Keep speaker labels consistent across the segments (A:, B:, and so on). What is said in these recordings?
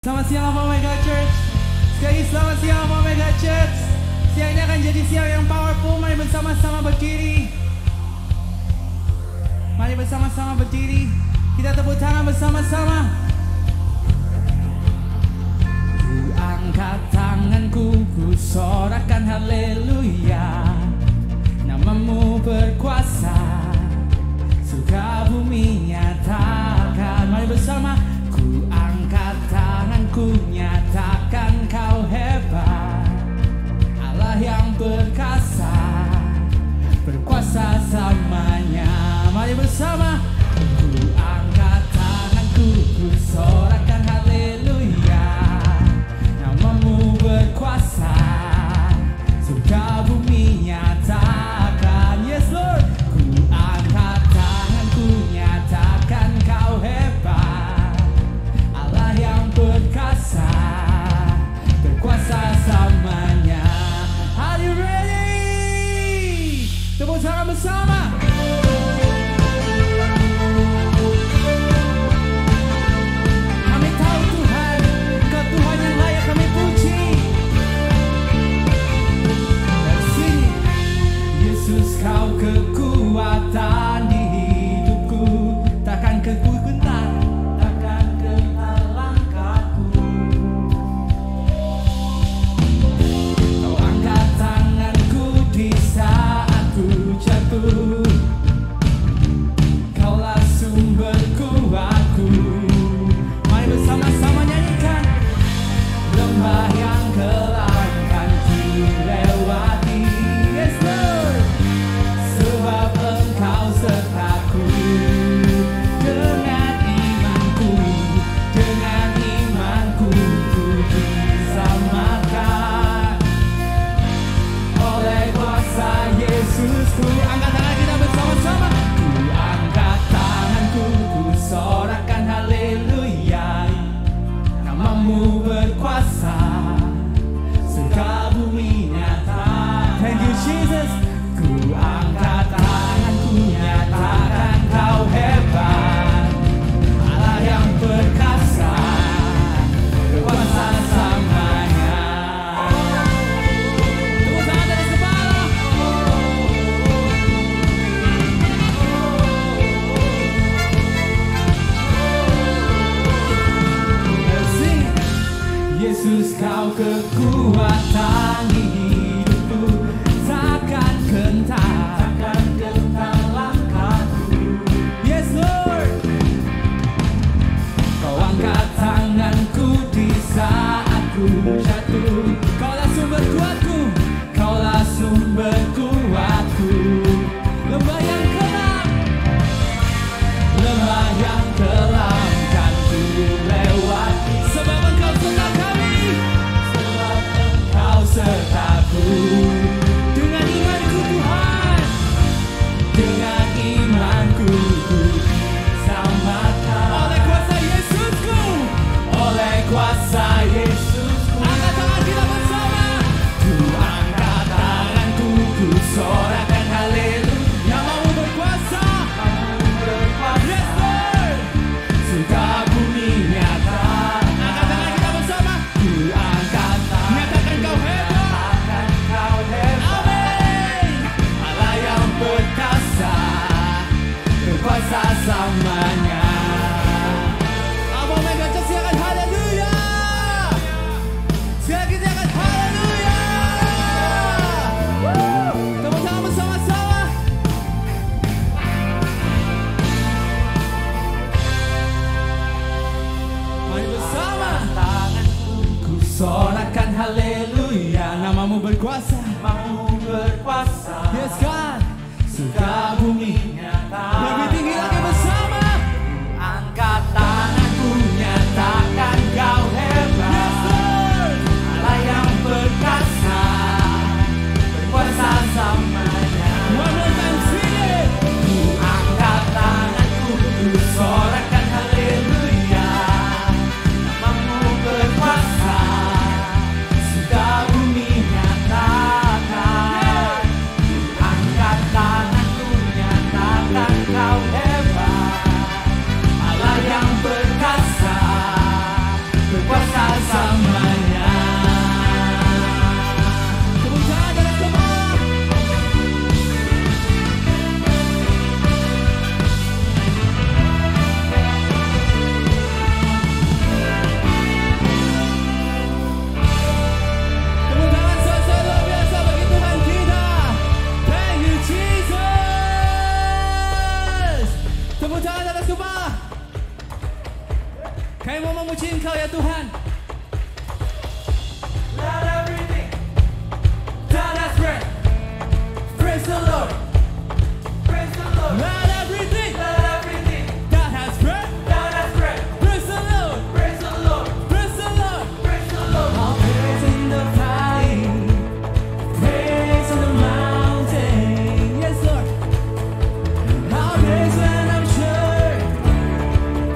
A: Selamat siang Alpha Omega Church. Sekali lagi selamat siang Alpha Omega Church. Siang ini akan jadi siang yang powerful. Mari bersama-sama berdiri. Mari bersama-sama berdiri. Kita tepuk tangan bersama-sama. Ku angkat tanganku, ku sorakan haleluya. Namamu berkuasa, surga bumi nyatakan. Mari bersama. Ku angkat tanganku, nyatakan kau hebat, Allah yang perkasa, berkuasa selamanya. Mari bersama. Ku angkat tanganku, ku sorakan haleluya. Namamu berkuasa, surga bumi nyatakan. Yes Lord. Ku angkat tanganku, nyatakan kau hebat, Allah yang perkasa, berkuasa selamanya. Are you ready? Tepuk tangan bersama. Kami tahu Tuhan, Engkau Tuhan yang layak kami puji. Dari sini, Yesus kau kekuatan di hidupku, takkan ku gentar, takkan gentar langkahku. Kau angkat tanganku di saat ku jatuh, Kaulah sumber kuatku. Mari bersama-sama nyanyikan. Lembah yang gelap kan ku lewati, yes Lord, sebab Engkau sertaku. Dengan imanku ku diselamatkan oleh kuasa Yesusku. Angkat tangan kita bersama-sama. Ku angkat tanganku, ku sorakan haleluya. Namamu berkuasa, surga bumi nyata. Thank you Jesus. Ku angkat tanganku, nyatakan kau hebat, Allah yang perkasa, berkuasa selamanya. Tepuk tangan dari kepala. Sing. Yesus kau kekuatan di hidupku, takkan gentar langkahku. Yes Lord. Kau angkat tanganku di saat ku jatuh. Kaulah sumber kuatku, Kaulah sumber kuatku. Lembah yang gelap kan ku lewati, sebab Engkau serta kami, sebab Engkau sertaku. Dengan imanku Tuhan, dengan imanku ku diselamatkan oleh kuasa Yesusku, oleh kuasa Yesusku. Angkat tangan kita bersama. Ku angkat tanganku, ku sorakan haleluya. Namamu berkuasa, yes Lord, surga bumi nyata. Angkat tangan kita bersama. Ku angkat tangan, nyatakan kau hebat, amin, Allah yang perkasa, berkuasa selamanya. Alpha Omega Church, silakan haleluya. Sekali lagi silakan haleluya. Tepuk tangan bersama-sama. Mari bersama. Ku sorakan haleluya. Namamu berkuasa, yes God, surga bumi nyata. Lebih tinggi lagi bersama. Angkat tanganku, nyatakan kau hebat, yes Lord, Allah yang perkasa, berkuasa selamanya. One more time, sing it. Ku angkat tanganku, ku sorakan haleluya. Namamu berkuasa, surga bumi nyatakan. Ku angkat tanganku, nyatakan kau hebat, ya Tuhan. Let everything that has breath praise the Lord. Praise the Lord. Let everything that has breath praise the Lord. Praise the Lord. Praise the Lord. Praise the Lord. I'll praise in the valley, praise on the mountain. Yes, Lord. I'll praise when I'm sure,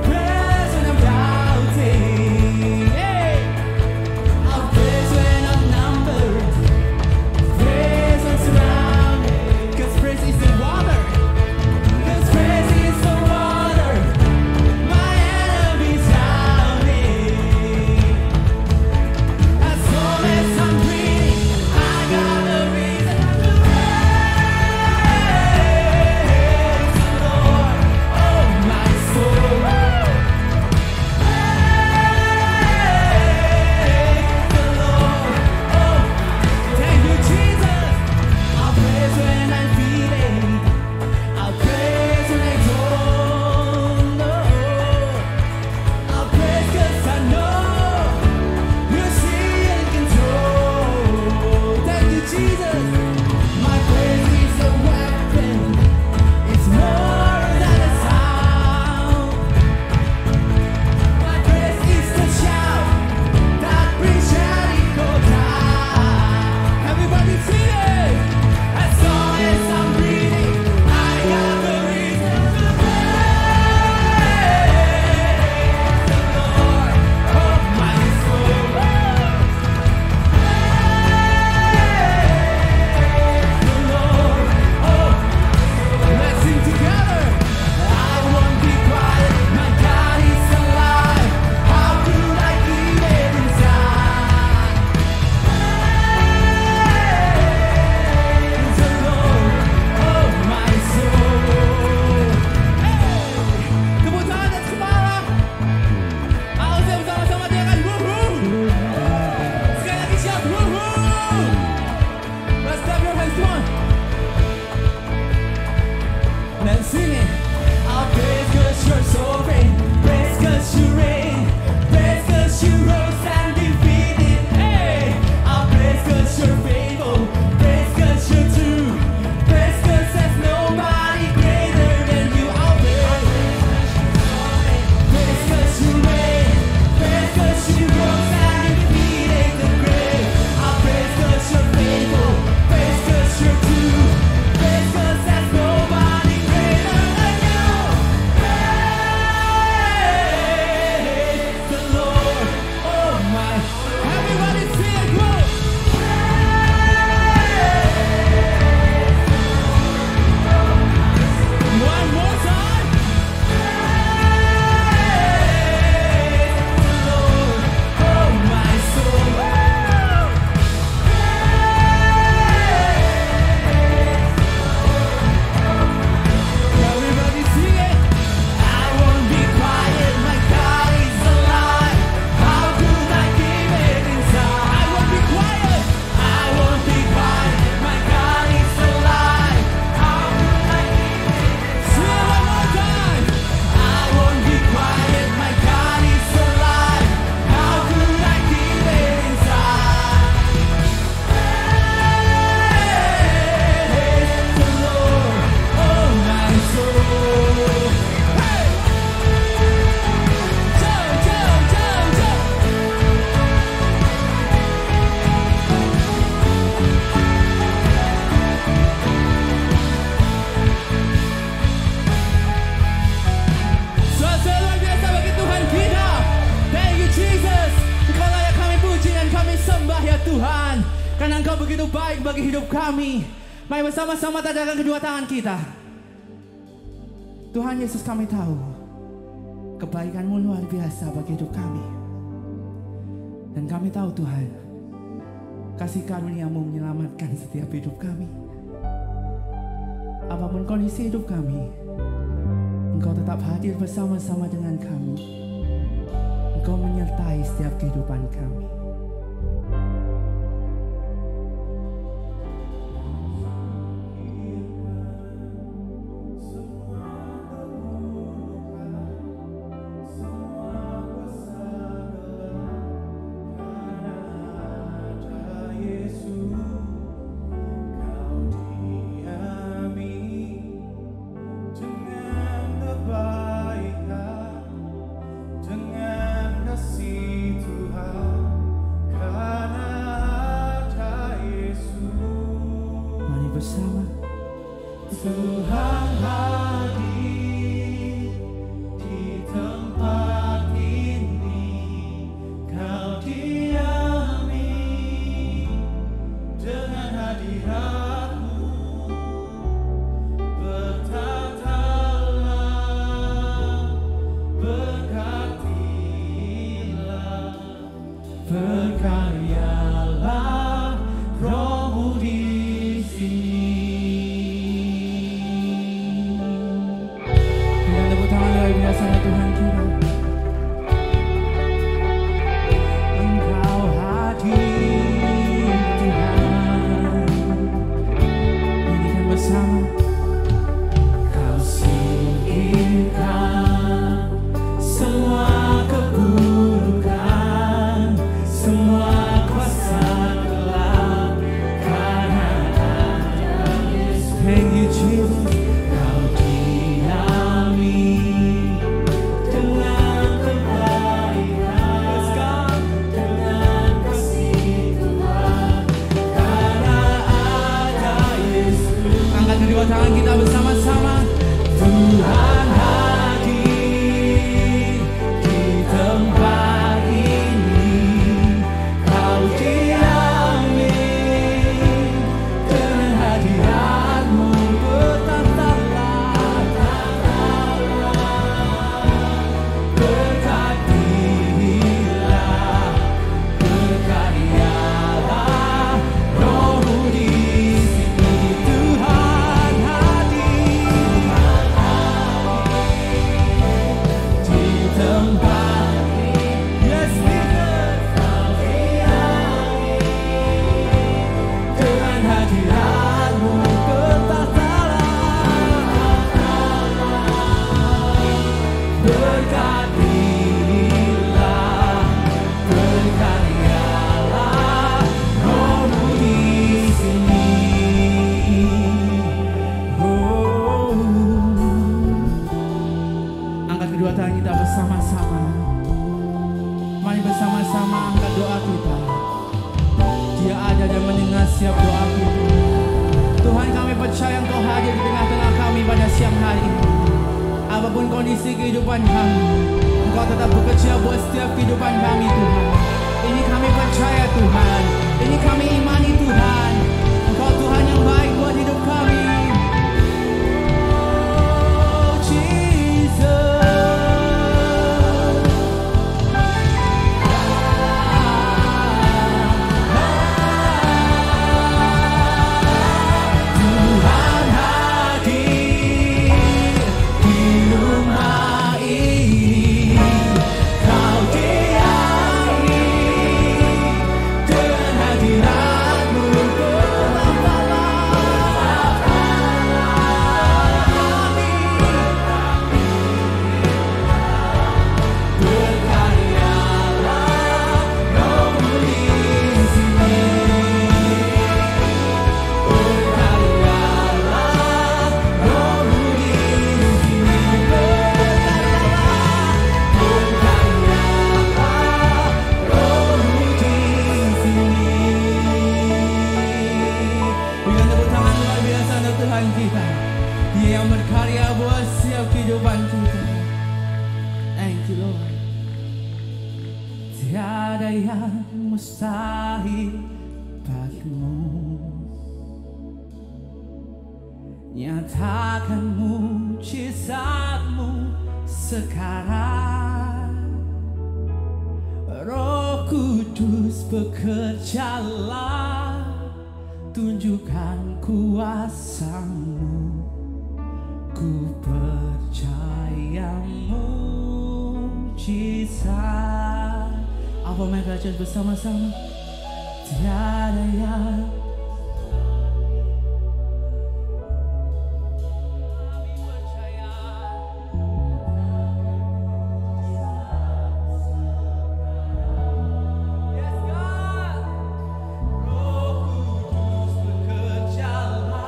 A: praise when I'm doubting. Hey. I'll praise when I'm numbered, praise when surrounded. 'Cause praise is the water. 'Cause praise is the water my enemies drowning. As long as I'm breathing, I got a reason to praise the Lord. Oh, my soul. Praise the Lord. Oh, thank you, Jesus. I'll praise when I'm feeling. I'll praise when I don't know. I'll praise 'cause I know you're still in control. Thank you, Jesus. My praise is a weapon. It's more than a sound. My praise is the shout that brings Jericho down. Everybody sing it. As long as I'm breathing, I got the reason to praise the Lord. Oh, my soul. Praise the Lord. Oh, let's sing together. I won't be quiet. My God is alive. How could I keep it inside? Praise the Lord. Oh, my soul. Hey, tepuk tangan dan kepala. Ayo saya bersama-sama dia akan woohoo. Sekali lagi shout woohoo. Let's clap your hands, come on. Let's sing it. I'll praise 'cause you're sovereign. Praise 'cause you reign. Praise 'cause you rose and defeated. Hey, I'll praise 'cause you're faithful. Praise 'cause you're true. Praise 'cause there's nobody greater than you. I'll praise. Praise 'cause you reign. Praise 'cause you rose and defeated the grave. I'll praise 'cause you're faithful. Praise 'cause you're true. Praise 'cause there's nobody greater than you. Praise the Lord. Oh, my. Everybody sing it, go. One more time. Praise the Lord. Oh, my soul. Everybody sing it. I won't be quiet. My God is alive. How could I keep it inside? I won't be quiet. I won't be quiet. My God is alive. How could I keep it inside? Sing it one more time. I won't be quiet. My God is alive. How could I keep it inside? Praise the Lord. Oh, my soul. Hey! Jump, jump, jump, jump. Suatu luar biasa bagi Tuhan kita. Thank you, Jesus. Engkau layak kami puji dan kami sembah ya Tuhan. Karena Engkau begitu baik bagi hidup kami. Mari bersama-sama tadahkan kedua tangan kita. Tuhan Yesus, kami tahu kebaikan-Mu luar biasa bagi hidup kami. Dan kami tahu Tuhan, kasih karunia-Mu menyelamatkan setiap hidup kami. Apapun kondisi hidup kami, Engkau tetap hadir bersama-sama dengan kami. Engkau menyertai setiap kehidupan kami. berkaryalah Roh-Mu di sini. Berikan tepuk tangan luar biasa untuk Tuhan kita. Engkau hadir Tuhan, nyanyikan bersama. Kau singkirkan semua keburukan, semua kuasa gelap, karena ada Yesus. Thank you Jesus. Kau diami dengan kebaikan, dengan kasih Tuhan, karena ada Yesus. Angkat kedua tangan kita bersama-sama. Tuhan hadir di tempat ini, Kau diami dengan hadirat-Mu, bertatalah, berkatilah, berkaryalah Roh-Mu di sini. Tuhan hadir di tempat ini. Yes, Jesus. Kau diami dengan hadirat-Mu, bertatalah, berkatilah, berkaryalah Roh-Mu di sini. Oh. Angkat kedua tangan kita bersama-sama. Mari bersama-sama angkat doa kita. Dia ada dan mendengar setiap doa kita. Tuhan, kami percaya Engkau hadir di tengah-tengah kami pada siang hari ini. Apapun kondisi kehidupan kami, Engkau tetap bekerja buat setiap kehidupan kami Tuhan. Ini kami percaya Tuhan, ini kami imani Tuhan. Engkau Tuhan yang baik buat hidup kami. Oh Jesus. Tuhan hadir di rumah ini, Kau diami dengan hadirat-Mu, berkaryalah Roh-Mu di sini, berkaryalah Roh-Mu di sini, berkaryalah Roh-Mu di sini. Berikan tepuk tangan luar biasa untuk Tuhan kita. Dia yang berkarya buat setiap kehidupan kita. Thank you Lord. Tiada yang mustahil bagimu. Nyatakan mujizat-Mu sekarang. Roh Kudus bekerjalah, tunjukkan kuasa-Mu. Ku percaya mujizat. Apa mereka just bersama-sama? Tiada yang kami percaya. Yes God. Roh Kudus bekerjalah,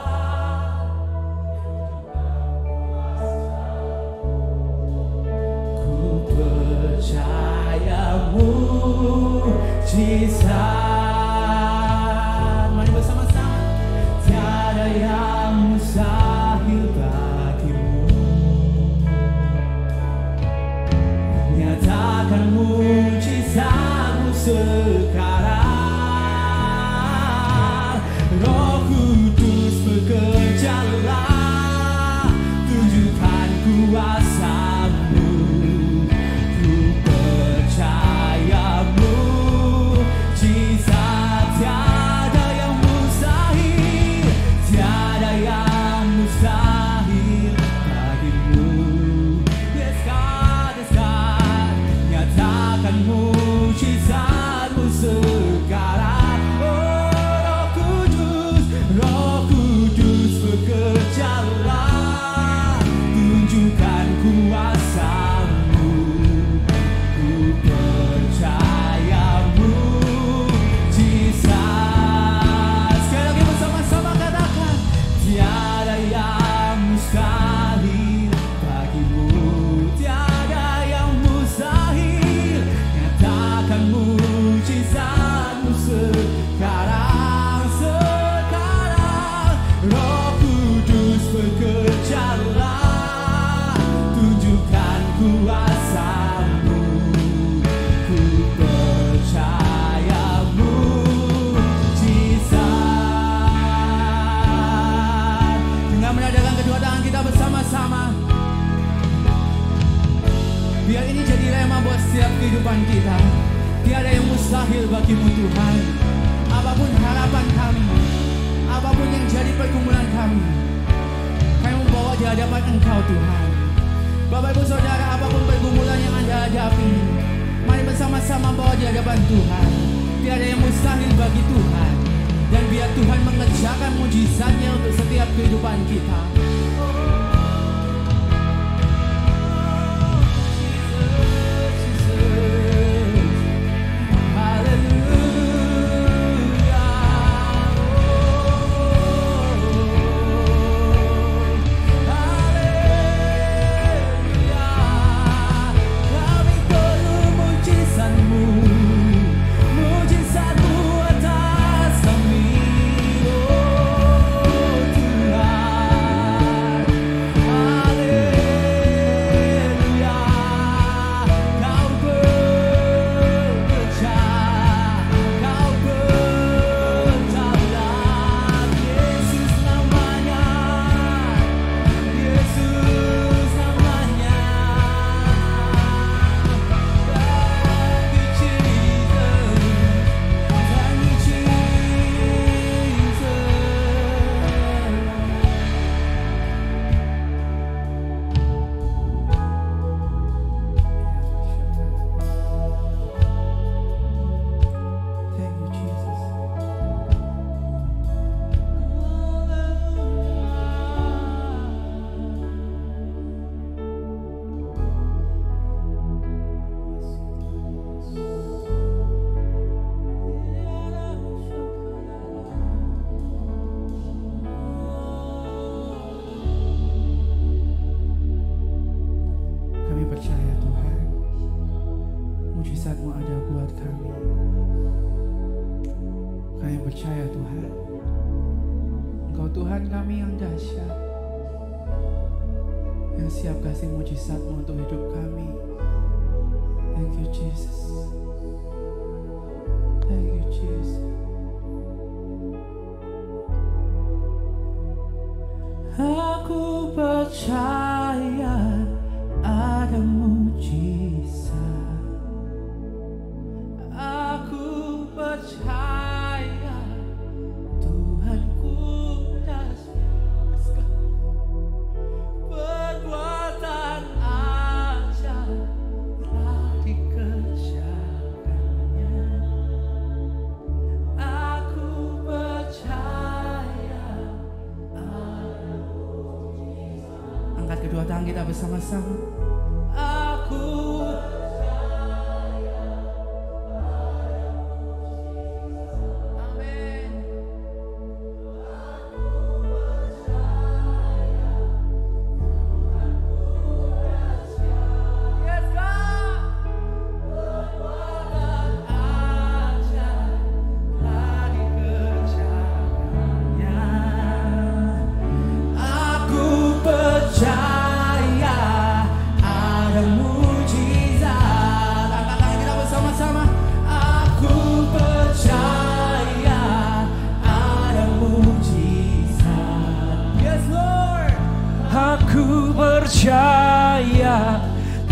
A: ku percaya mujizat. Mari bersama-sama. Tiada yang mustahil bagimu. Nyatakan mujizat-Mu sekarang. Roh Kudus bekerjalah, tunjukkan kuasa-Mu. Ku percaya mujizat. mustahil bagimu Tuhan. Apapun harapan kami, apapun yang jadi pergumulan kami membawa di hadapan Engkau Tuhan. Bapak Ibu Saudara, apapun pergumulan yang Anda hadapi, mari bersama-sama bawa di hadapan Tuhan. Tiada yang mustahil bagi Tuhan. Dan biar Tuhan mengerjakan mujizatnya untuk setiap kehidupan kita. Mujizat-Mu ada buat kami. Kami percaya Tuhan, Engkau Tuhan kami yang dahsyat, yang siap kasih mujizat-Mu untuk hidup kami. Thank you Jesus. Thank you Jesus. Aku percaya ada mujizat. Aku percaya Tuhanku dahsyat. Perbuatan ajaib telah dikerjakannya. Aku percaya ada mujizat. Angkat kedua tangan kita bersama-sama. Aku percaya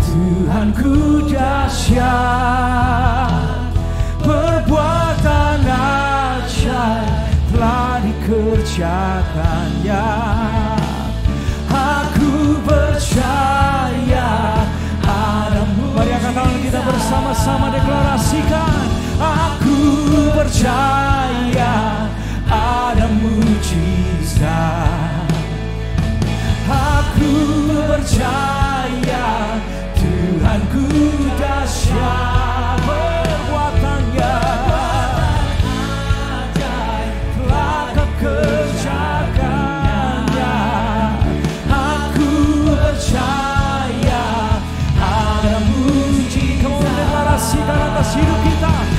A: Tuhanku dahsyat, perbuatan ajaib telah dikerjakannya. Aku percaya ada mujizat. Mari angkat tangan kita bersama-sama deklarasikan. Aku percaya ada mujizat. Aku percaya Tuhanku dahsyat, perbuatannya telah kekerjakannya. Aku percaya ada mujizat. Kamu deklarasikan atas hidup kita.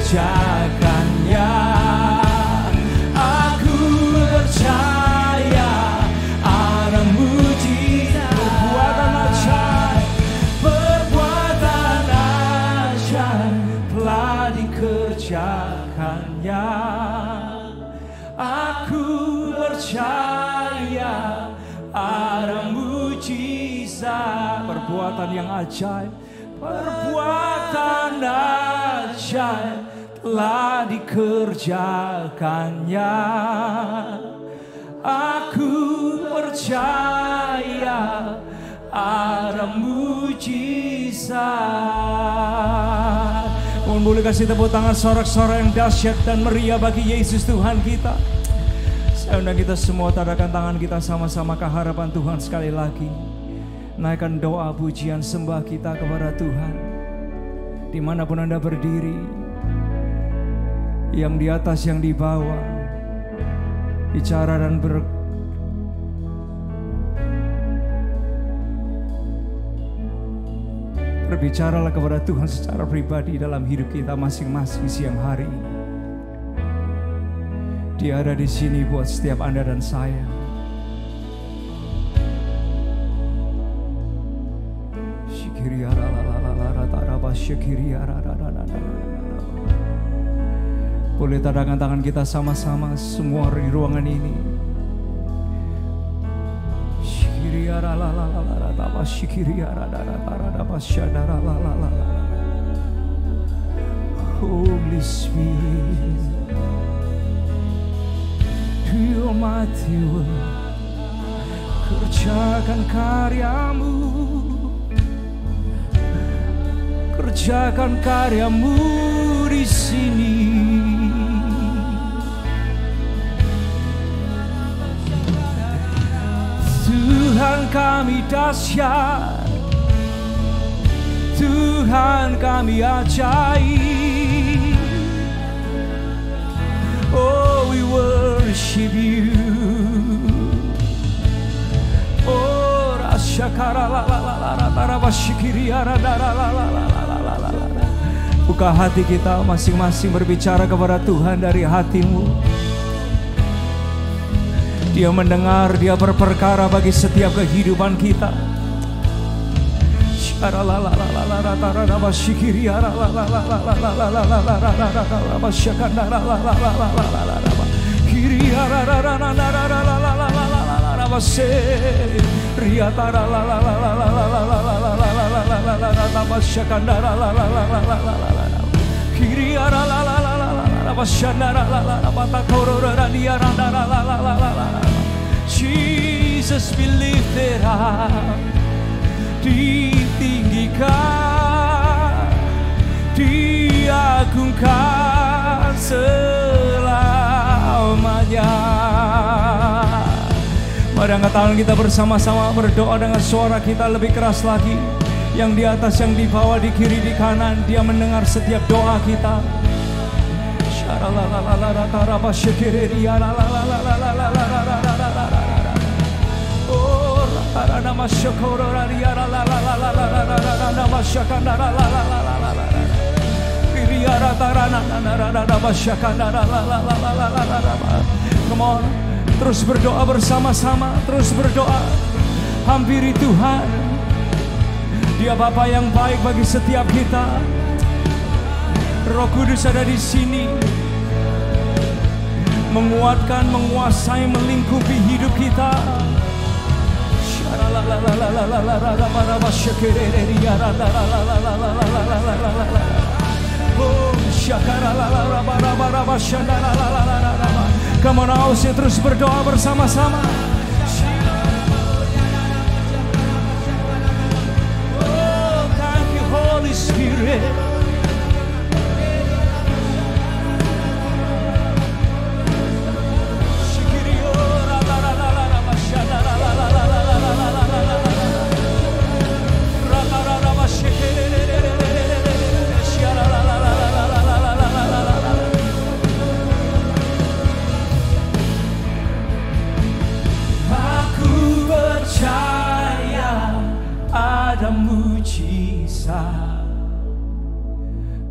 A: kerjakannya. Aku percaya ada mujizat, perbuatan ajaib, perbuatan ajaib telah dikerjakannya. Aku percaya ada mujizat, perbuatan yang ajaib, perbuatan ajaib telah dikerjakannya. Aku percaya ada mujizat. Mohon boleh kasih tepuk tangan sorak-sorai yang dahsyat dan meriah bagi Yesus Tuhan kita. Saya undang kita semua, tadakan tangan kita sama-sama ke hadapan Tuhan sekali lagi. Naikkan doa, pujian, sembah kita kepada Tuhan. Dimanapun Anda berdiri, yang di atas, yang di bawah, bicara dan berbicaralah kepada Tuhan secara pribadi dalam hidup kita masing-masing siang hari ini. Dia ada di sini buat setiap Anda dan saya. Boleh tadangkan tangan kita sama-sama semua di ruangan ini. Holy Spirit, do your mighty work, kerjakan karyamu, kerjakan karyamu di sini. Tuhan kami dahsyat, Tuhan kami ajaib. Oh, we worship you. Oh, rasyakara la la la la la la basyikiriara la la la la la la la la. Buka hati kita masing-masing, berbicara kepada Tuhan dari hatimu. Dia mendengar, Dia berperkara bagi setiap kehidupan kita. Jesus, be lifted up, ditinggikan, diagungkan selamanya. Mari angkat tangan kita bersama-sama, berdoa dengan suara kita lebih keras lagi. Yang di atas, yang di bawah, di kiri, di kanan, Dia mendengar setiap doa kita. Come on, terus berdoa bersama-sama, terus berdoa. Hampiri Tuhan. Dia Bapa yang baik bagi setiap kita. Roh Kudus ada di sini, menguatkan, menguasai, melingkupi hidup kita. Come on, ausnya terus berdoa bersama-sama. Oh, thank you Holy Spirit.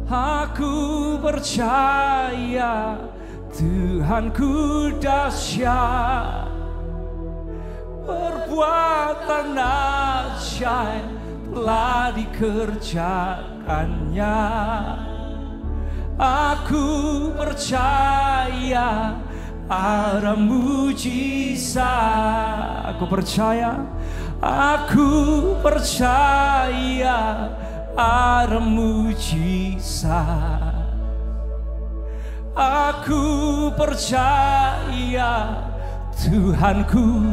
A: Aku percaya Tuhanku dahsyat, perbuatan ajaib telah dikerjakannya. Aku percaya ada mujizat. Aku percaya ada mujizat. Aku percaya Tuhanku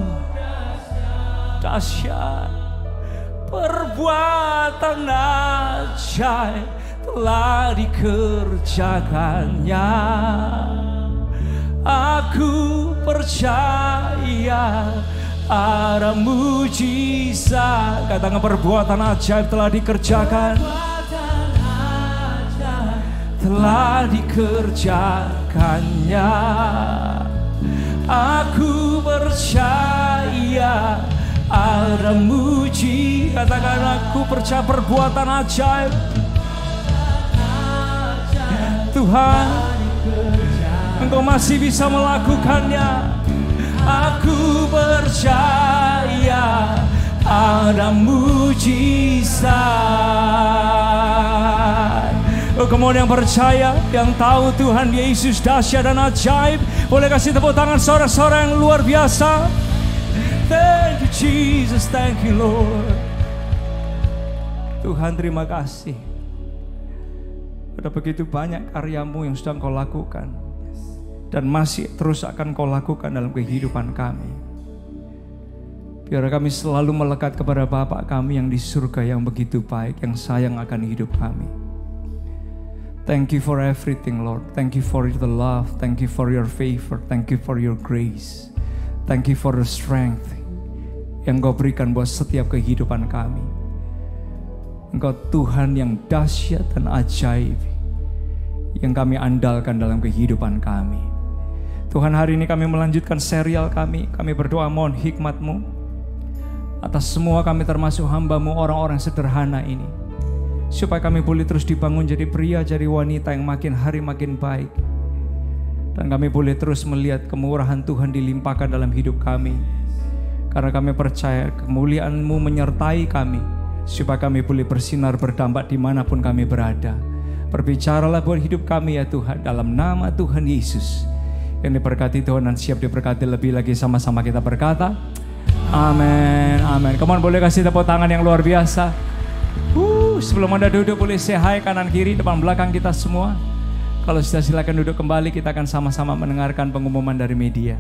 A: dahsyat, perbuatan ajaib telah dikerjakannya. Aku percaya ada mujizat. Katakan perbuatan ajaib telah dikerjakan. Telah dikerjakannya. Aku percaya ada mujizat. Katakan aku percaya perbuatan ajaib. Tuhan, Engkau masih bisa melakukannya. Aku percaya ada mujizat. Oh, kemudian yang percaya, yang tahu Tuhan Yesus dahsyat dan ajaib, boleh kasih tepuk tangan sorak-sorak yang luar biasa. Thank you Jesus, thank you Lord. Tuhan, terima kasih. Ada begitu banyak karya-Mu yang sudah Engkau lakukan dan masih terus akan Kau lakukan dalam kehidupan kami. Biar kami selalu melekat kepada Bapa kami yang di surga yang begitu baik, yang sayang akan hidup kami. Thank you for everything, Lord. Thank you for the love. Thank you for your favor. Thank you for your grace. Thank you for the strength yang Kau berikan buat setiap kehidupan kami. Engkau Tuhan yang dahsyat dan ajaib, yang kami andalkan dalam kehidupan kami. Tuhan, hari ini kami melanjutkan serial kami. Kami berdoa mohon hikmat-Mu atas semua kami, termasuk hamba-Mu, orang-orang sederhana ini, supaya kami boleh terus dibangun jadi pria, jadi wanita yang makin hari makin baik. Dan kami boleh terus melihat kemurahan Tuhan dilimpahkan dalam hidup kami. Karena kami percaya kemuliaan-Mu menyertai kami, supaya kami boleh bersinar berdampak dimanapun kami berada. Berbicaralah buat hidup kami ya Tuhan, dalam nama Tuhan Yesus. Yang diberkati Tuhan dan siap diberkati lebih lagi, sama-sama kita berkata, amin, amin. Come on, boleh kasih tepuk tangan yang luar biasa. Sebelum Anda duduk, boleh say hi kanan kiri, depan belakang kita semua. Kalau sudah, silakan duduk kembali. Kita akan sama-sama mendengarkan pengumuman dari media.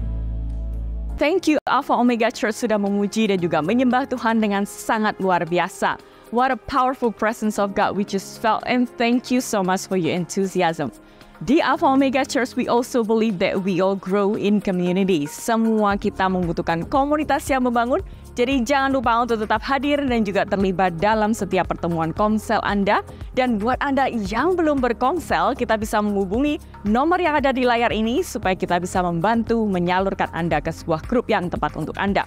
B: Thank you Alpha Omega Church sudah memuji dan juga menyembah Tuhan dengan sangat luar biasa. What a powerful presence of God we just felt, and thank you so much for your enthusiasm. Di Alpha Omega Church, we also believe that we all grow in community. Semua kita membutuhkan komunitas yang membangun. Jadi jangan lupa untuk tetap hadir dan juga terlibat dalam setiap pertemuan komsel Anda. Dan buat Anda yang belum berkomsel, kita bisa menghubungi nomor yang ada di layar ini supaya kita bisa membantu menyalurkan Anda ke sebuah grup yang tepat untuk Anda.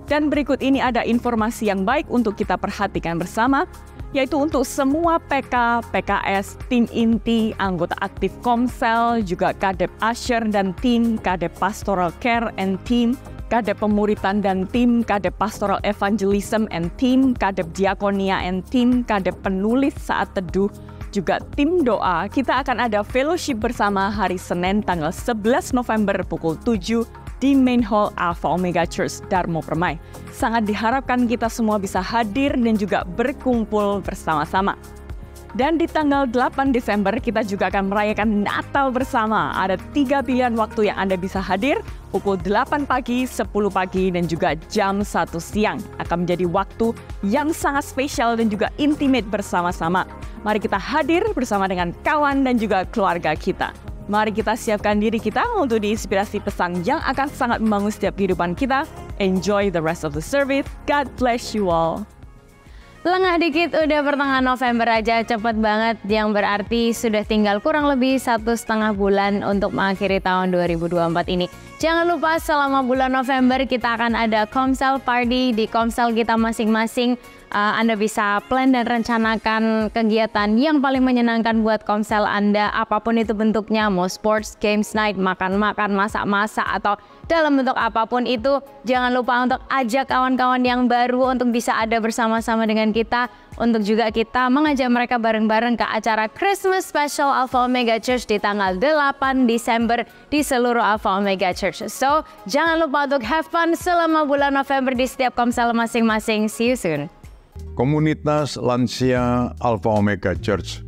B: Dan berikut ini ada informasi yang baik untuk kita perhatikan bersama, yaitu untuk semua PK, PKS, tim inti, anggota aktif Komsel, juga Kadep Usher dan tim, Kadep Pastoral Care and team, Kadep Pemuritan dan tim, Kadep Pastoral Evangelism and team, Kadep Diakonia and team, Kadep Penulis Saat Teduh, juga tim doa. Kita akan ada fellowship bersama hari Senin tanggal 11 November pukul 7 di Main Hall Alpha Omega Church Darmo Permai. Sangat diharapkan kita semua bisa hadir dan juga berkumpul bersama-sama. Dan di tanggal 8 Desember kita juga akan merayakan Natal bersama. Ada 3 pilihan waktu yang Anda bisa hadir, pukul 8 pagi, 10 pagi, dan juga jam 1 siang. Akan menjadi waktu yang sangat spesial dan juga intimate bersama-sama. Mari kita hadir bersama dengan kawan dan juga keluarga kita. Mari kita siapkan diri kita untuk diinspirasi pesan yang akan sangat membangun setiap kehidupan kita. Enjoy the rest of the service. God bless you all.
C: Lengah dikit udah pertengahan November aja, cepet banget. Yang berarti sudah tinggal kurang lebih 1,5 bulan untuk mengakhiri tahun 2024 ini. Jangan lupa selama bulan November kita akan ada Komsel Party di Komsel kita masing-masing. Anda bisa plan dan rencanakan kegiatan yang paling menyenangkan buat Komsel Anda, apapun itu bentuknya, mau sports, games night, makan-makan, masak-masak, atau dalam bentuk apapun itu. Jangan lupa untuk ajak kawan-kawan yang baru untuk bisa ada bersama-sama dengan kita, untuk juga kita mengajak mereka bareng-bareng ke acara Christmas Special Alpha Omega Church di tanggal 8 Desember di seluruh Alpha Omega Church. So, jangan lupa untuk have fun selama bulan November di setiap Komsel masing-masing. See you soon.
D: Komunitas lansia Alpha Omega Church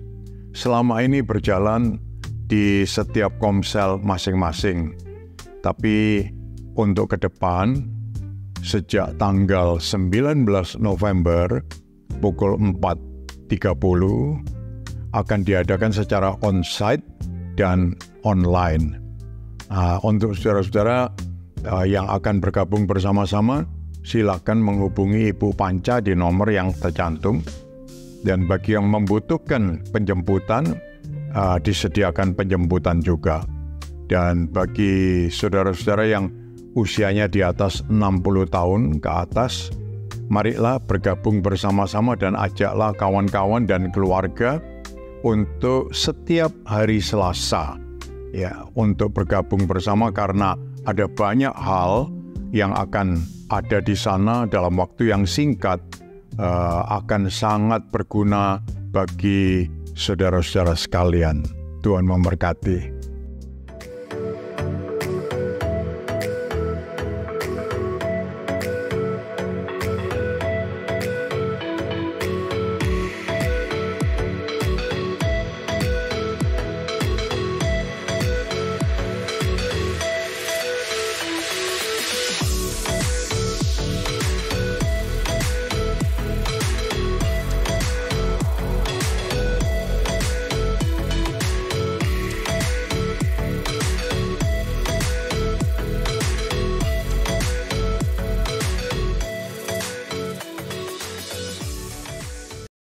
D: selama ini berjalan di setiap Komsel masing-masing. Tapi untuk ke depan, sejak tanggal 19 November pukul 4.30 akan diadakan secara on-site dan online. Untuk saudara-saudara yang akan bergabung bersama-sama, silakan menghubungi Ibu Panca di nomor yang tercantum. Dan bagi yang membutuhkan penjemputan, disediakan penjemputan juga. Dan bagi saudara-saudara yang usianya di atas 60 tahun ke atas, marilah bergabung bersama-sama dan ajaklah kawan-kawan dan keluarga untuk setiap hari Selasa ya, untuk bergabung bersama, karena ada banyak hal yang akan ada di sana dalam waktu yang singkat, akan sangat berguna bagi saudara-saudara sekalian. Tuhan memberkati.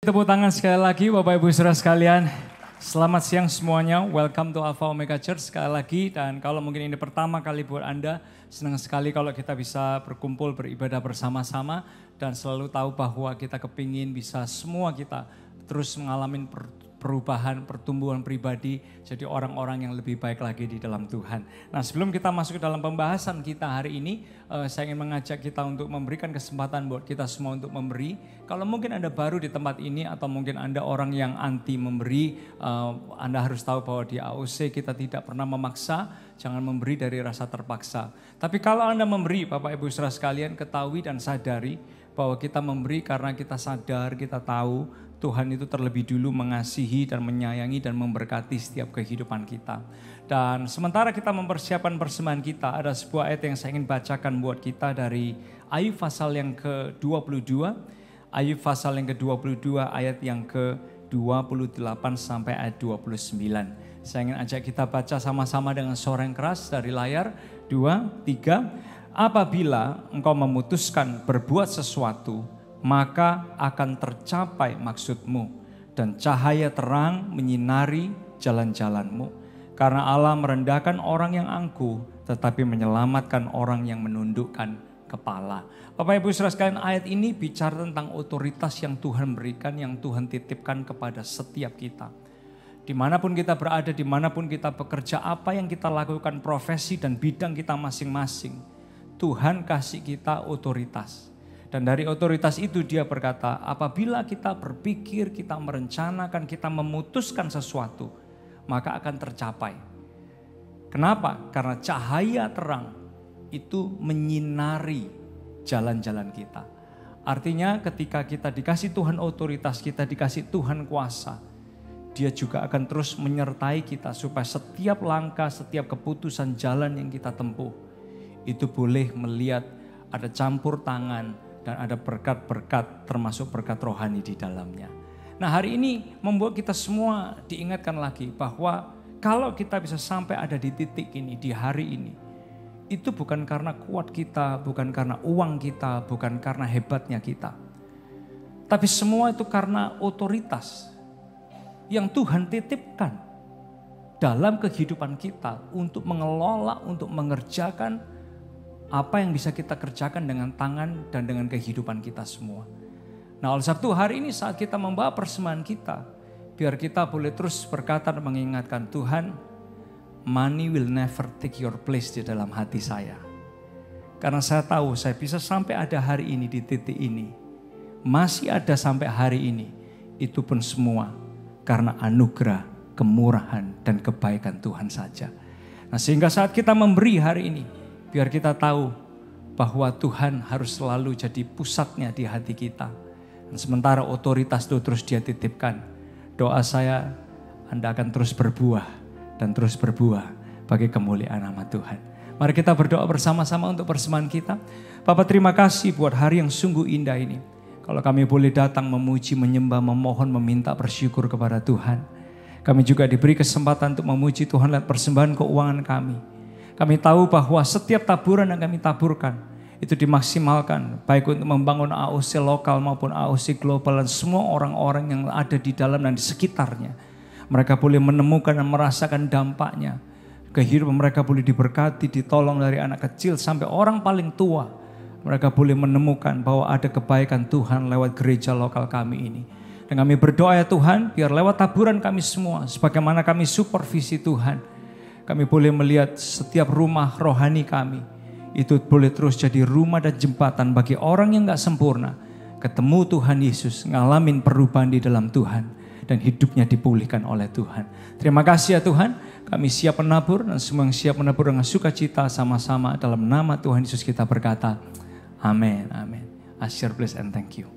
A: Tepuk tangan sekali lagi Bapak Ibu Saudara sekalian. Selamat siang semuanya, welcome to Alpha Omega Church sekali lagi. Dan kalau mungkin ini pertama kali buat Anda, senang sekali kalau kita bisa berkumpul beribadah bersama-sama. Dan selalu tahu bahwa kita kepingin bisa semua kita terus mengalami perubahan, pertumbuhan pribadi, jadi orang-orang yang lebih baik lagi di dalam Tuhan. Nah, sebelum kita masuk ke dalam pembahasan kita hari ini, saya ingin mengajak kita untuk memberikan kesempatan buat kita semua untuk memberi. Kalau mungkin Anda baru di tempat ini atau mungkin Anda orang yang anti memberi, Anda harus tahu bahwa di AOC kita tidak pernah memaksa, jangan memberi dari rasa terpaksa. Tapi kalau Anda memberi, Bapak Ibu Saudara sekalian, ketahui dan sadari bahwa kita memberi karena kita sadar, kita tahu Tuhan itu terlebih dulu mengasihi dan menyayangi dan memberkati setiap kehidupan kita. Dan sementara kita mempersiapkan persembahan kita, ada sebuah ayat yang saya ingin bacakan buat kita dari Ayub pasal yang ke-22. Ayub pasal yang ke-22 ayat yang ke-28 sampai ayat 29. Saya ingin ajak kita baca sama-sama dengan suara yang keras dari layar. 2, 3. Apabila engkau memutuskan berbuat sesuatu, maka akan tercapai maksudmu dan cahaya terang menyinari jalan-jalanmu. Karena Allah merendahkan orang yang angkuh, tetapi menyelamatkan orang yang menundukkan kepala. Bapak Ibu Saudara sekalian, ayat ini bicara tentang otoritas yang Tuhan berikan, yang Tuhan titipkan kepada setiap kita. Dimanapun kita berada, dimanapun kita bekerja, apa yang kita lakukan, profesi dan bidang kita masing-masing, Tuhan kasih kita otoritas. Dan dari otoritas itu dia berkata, apabila kita berpikir, kita merencanakan, kita memutuskan sesuatu, maka akan tercapai. Kenapa? Karena cahaya terang itu menyinari jalan-jalan kita. Artinya ketika kita dikasih Tuhan otoritas, kita dikasih Tuhan kuasa, dia juga akan terus menyertai kita supaya setiap langkah, setiap keputusan jalan yang kita tempuh, itu boleh melihat ada campur tangan, dan ada berkat-berkat termasuk berkat rohani di dalamnya. Nah, hari ini membuat kita semua diingatkan lagi bahwa kalau kita bisa sampai ada di titik ini, di hari ini, itu bukan karena kuat kita, bukan karena uang kita, bukan karena hebatnya kita. Tapi semua itu karena otoritas yang Tuhan titipkan dalam kehidupan kita untuk mengelola, untuk mengerjakan apa yang bisa kita kerjakan dengan tangan dan dengan kehidupan kita semua.
E: Nah, oleh sebab itu hari ini saat kita membawa persembahan kita, biar kita boleh terus berkata dan mengingatkan Tuhan, money will never take your place di dalam hati saya. Karena saya tahu saya bisa sampai ada hari ini di titik ini. Masih ada sampai hari ini. Itu pun semua karena anugerah, kemurahan, dan kebaikan Tuhan saja. Nah, sehingga saat kita memberi hari ini, biar kita tahu bahwa Tuhan harus selalu jadi pusatnya di hati kita. Dan sementara otoritas itu terus dia titipkan. Doa saya, Anda akan terus berbuah dan terus berbuah bagi kemuliaan nama Tuhan. Mari kita berdoa bersama-sama untuk persembahan kita. Bapak, terima kasih buat hari yang sungguh indah ini. Kalau kami boleh datang memuji, menyembah, memohon, meminta bersyukur kepada Tuhan. Kami juga diberi kesempatan untuk memuji Tuhan lewat persembahan keuangan kami. Kami tahu bahwa setiap taburan yang kami taburkan itu dimaksimalkan. Baik untuk membangun AOC lokal maupun AOC global dan semua orang-orang yang ada di dalam dan di sekitarnya. Mereka boleh menemukan dan merasakan dampaknya. Kehidupan mereka boleh diberkati, ditolong dari anak kecil sampai orang paling tua. Mereka boleh menemukan bahwa ada kebaikan Tuhan lewat gereja lokal kami ini. Dan kami berdoa ya Tuhan, biar lewat taburan kami semua, sebagaimana kami supervisi Tuhan, kami boleh melihat setiap rumah rohani kami, itu boleh terus jadi rumah dan jembatan bagi orang yang gak sempurna. Ketemu Tuhan Yesus, ngalamin perubahan di dalam Tuhan, dan hidupnya dipulihkan oleh Tuhan. Terima kasih ya Tuhan, kami siap menabur dan semua yang siap menabur dengan sukacita sama-sama dalam nama Tuhan Yesus kita berkata, amin, amin. Asyir, bless and thank you.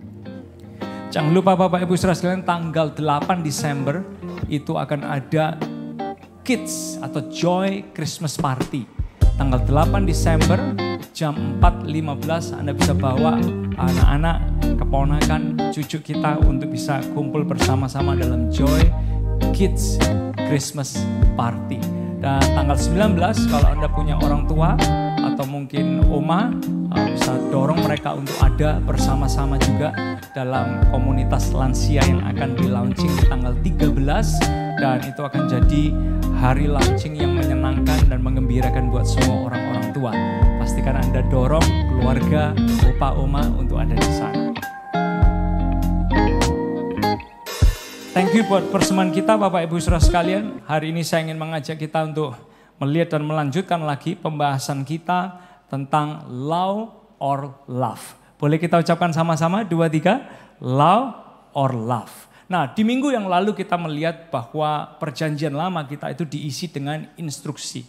E: Jangan lupa Bapak Ibu Saudara sekalian, tanggal 8 Desember itu akan ada Kids atau Joy Christmas Party. Tanggal 8 Desember jam 4.15 Anda bisa bawa anak-anak, keponakan, cucu kita untuk bisa kumpul bersama-sama dalam Joy Kids Christmas Party. Dan tanggal 19 kalau Anda punya orang tua atau mungkin oma, bisa dorong mereka untuk ada bersama-sama juga dalam komunitas lansia yang akan di launching di tanggal 13. Dan itu akan jadi hari launching yang menyenangkan dan mengembirakan buat semua orang-orang tua. Pastikan Anda dorong keluarga, opa, oma untuk ada di sana. Thank you buat persembahan kita Bapak Ibu Saudara sekalian. Hari ini saya ingin mengajak kita untuk melihat dan melanjutkan lagi pembahasan kita tentang law or love. Boleh kita ucapkan sama-sama 2, 3, law or love. Nah, di minggu yang lalu kita melihat bahwa perjanjian lama kita itu diisi dengan instruksi.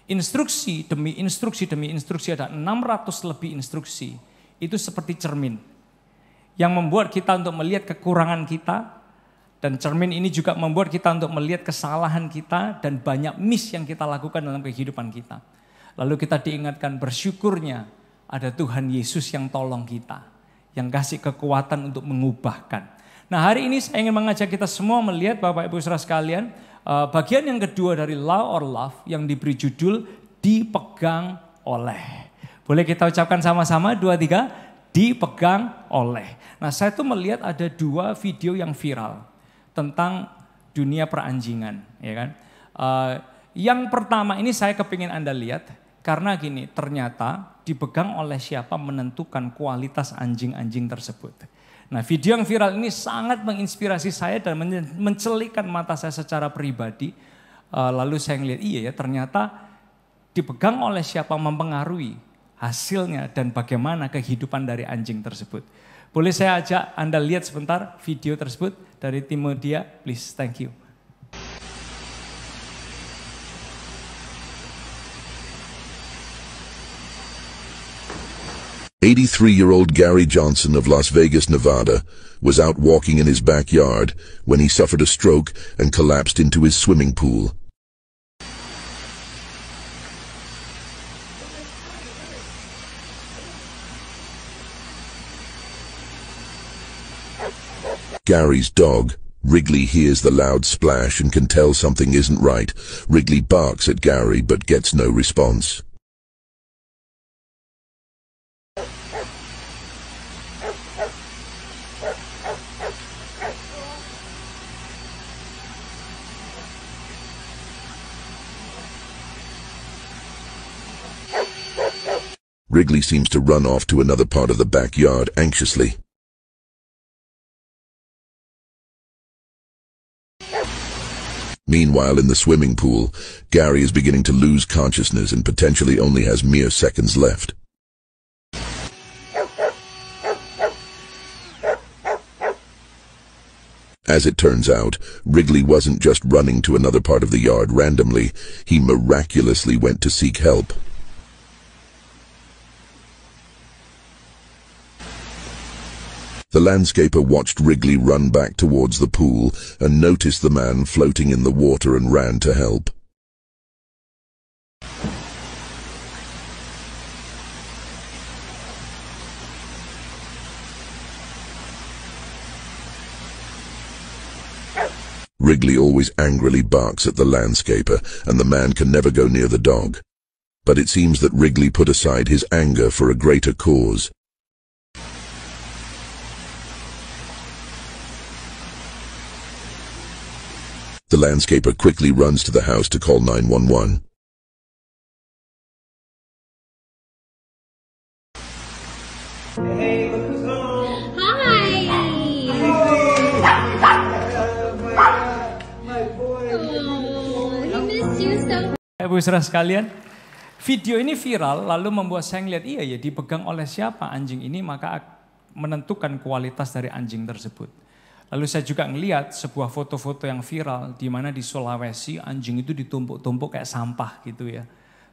E: Instruksi demi instruksi demi instruksi, ada 600 lebih instruksi. Itu seperti cermin yang membuat kita untuk melihat kekurangan kita. Dan cermin ini juga membuat kita untuk melihat kesalahan kita dan banyak miss yang kita lakukan dalam kehidupan kita. Lalu kita diingatkan bersyukurnya ada Tuhan Yesus yang tolong kita, yang kasih kekuatan untuk mengubahkan. Nah, hari ini saya ingin mengajak kita semua melihat Bapak Ibu Saudara sekalian, bagian yang kedua dari law or love yang diberi judul dipegang oleh. Boleh kita ucapkan sama-sama 2, 3, dipegang oleh. Nah, saya tuh melihat ada 2 video yang viral tentang dunia peranjingan, ya kan? Yang pertama ini saya kepingin Anda lihat karena gini, ternyata dipegang oleh siapa menentukan kualitas anjing-anjing tersebut. Nah, video yang viral ini sangat menginspirasi saya dan mencelikkan mata saya secara pribadi. Lalu saya ngeliat, iya ya, ternyata dipegang oleh siapa mempengaruhi hasilnya dan bagaimana kehidupan dari anjing tersebut. Boleh saya ajak Anda lihat sebentar video tersebut dari Timodia, please, thank you.
F: "83-year-old Gary Johnson of Las Vegas, Nevada, was out walking in his backyard when he suffered a stroke and collapsed into his swimming pool. Gary's dog, Wrigley, hears the loud splash and can tell something isn't right. Wrigley barks at Gary but gets no response. Wrigley seems to run off to another part of the backyard anxiously. Meanwhile, in the swimming pool, Gary is beginning to lose consciousness and potentially only has mere seconds left. As it turns out, Wrigley wasn't just running to another part of the yard randomly, he miraculously went to seek help. The landscaper watched Wrigley run back towards the pool and noticed the man floating in the water and ran to help. Wrigley always angrily barks at the landscaper, and the man can never go near the dog. But it seems that Wrigley put aside his anger for a greater cause. The landscaper quickly runs to the house to call 911.
A: Hey, look who's home.
G: Hi!
A: My boy.
G: Oh, he missed you so.
E: Ibu saudara sekalian, video ini viral lalu membuat saya ngeliat, iya ya dipegang oleh siapa anjing ini maka menentukan kualitas dari anjing tersebut. Lalu saya juga ngeliat sebuah foto-foto yang viral di mana di Sulawesi anjing itu ditumpuk-tumpuk kayak sampah gitu ya.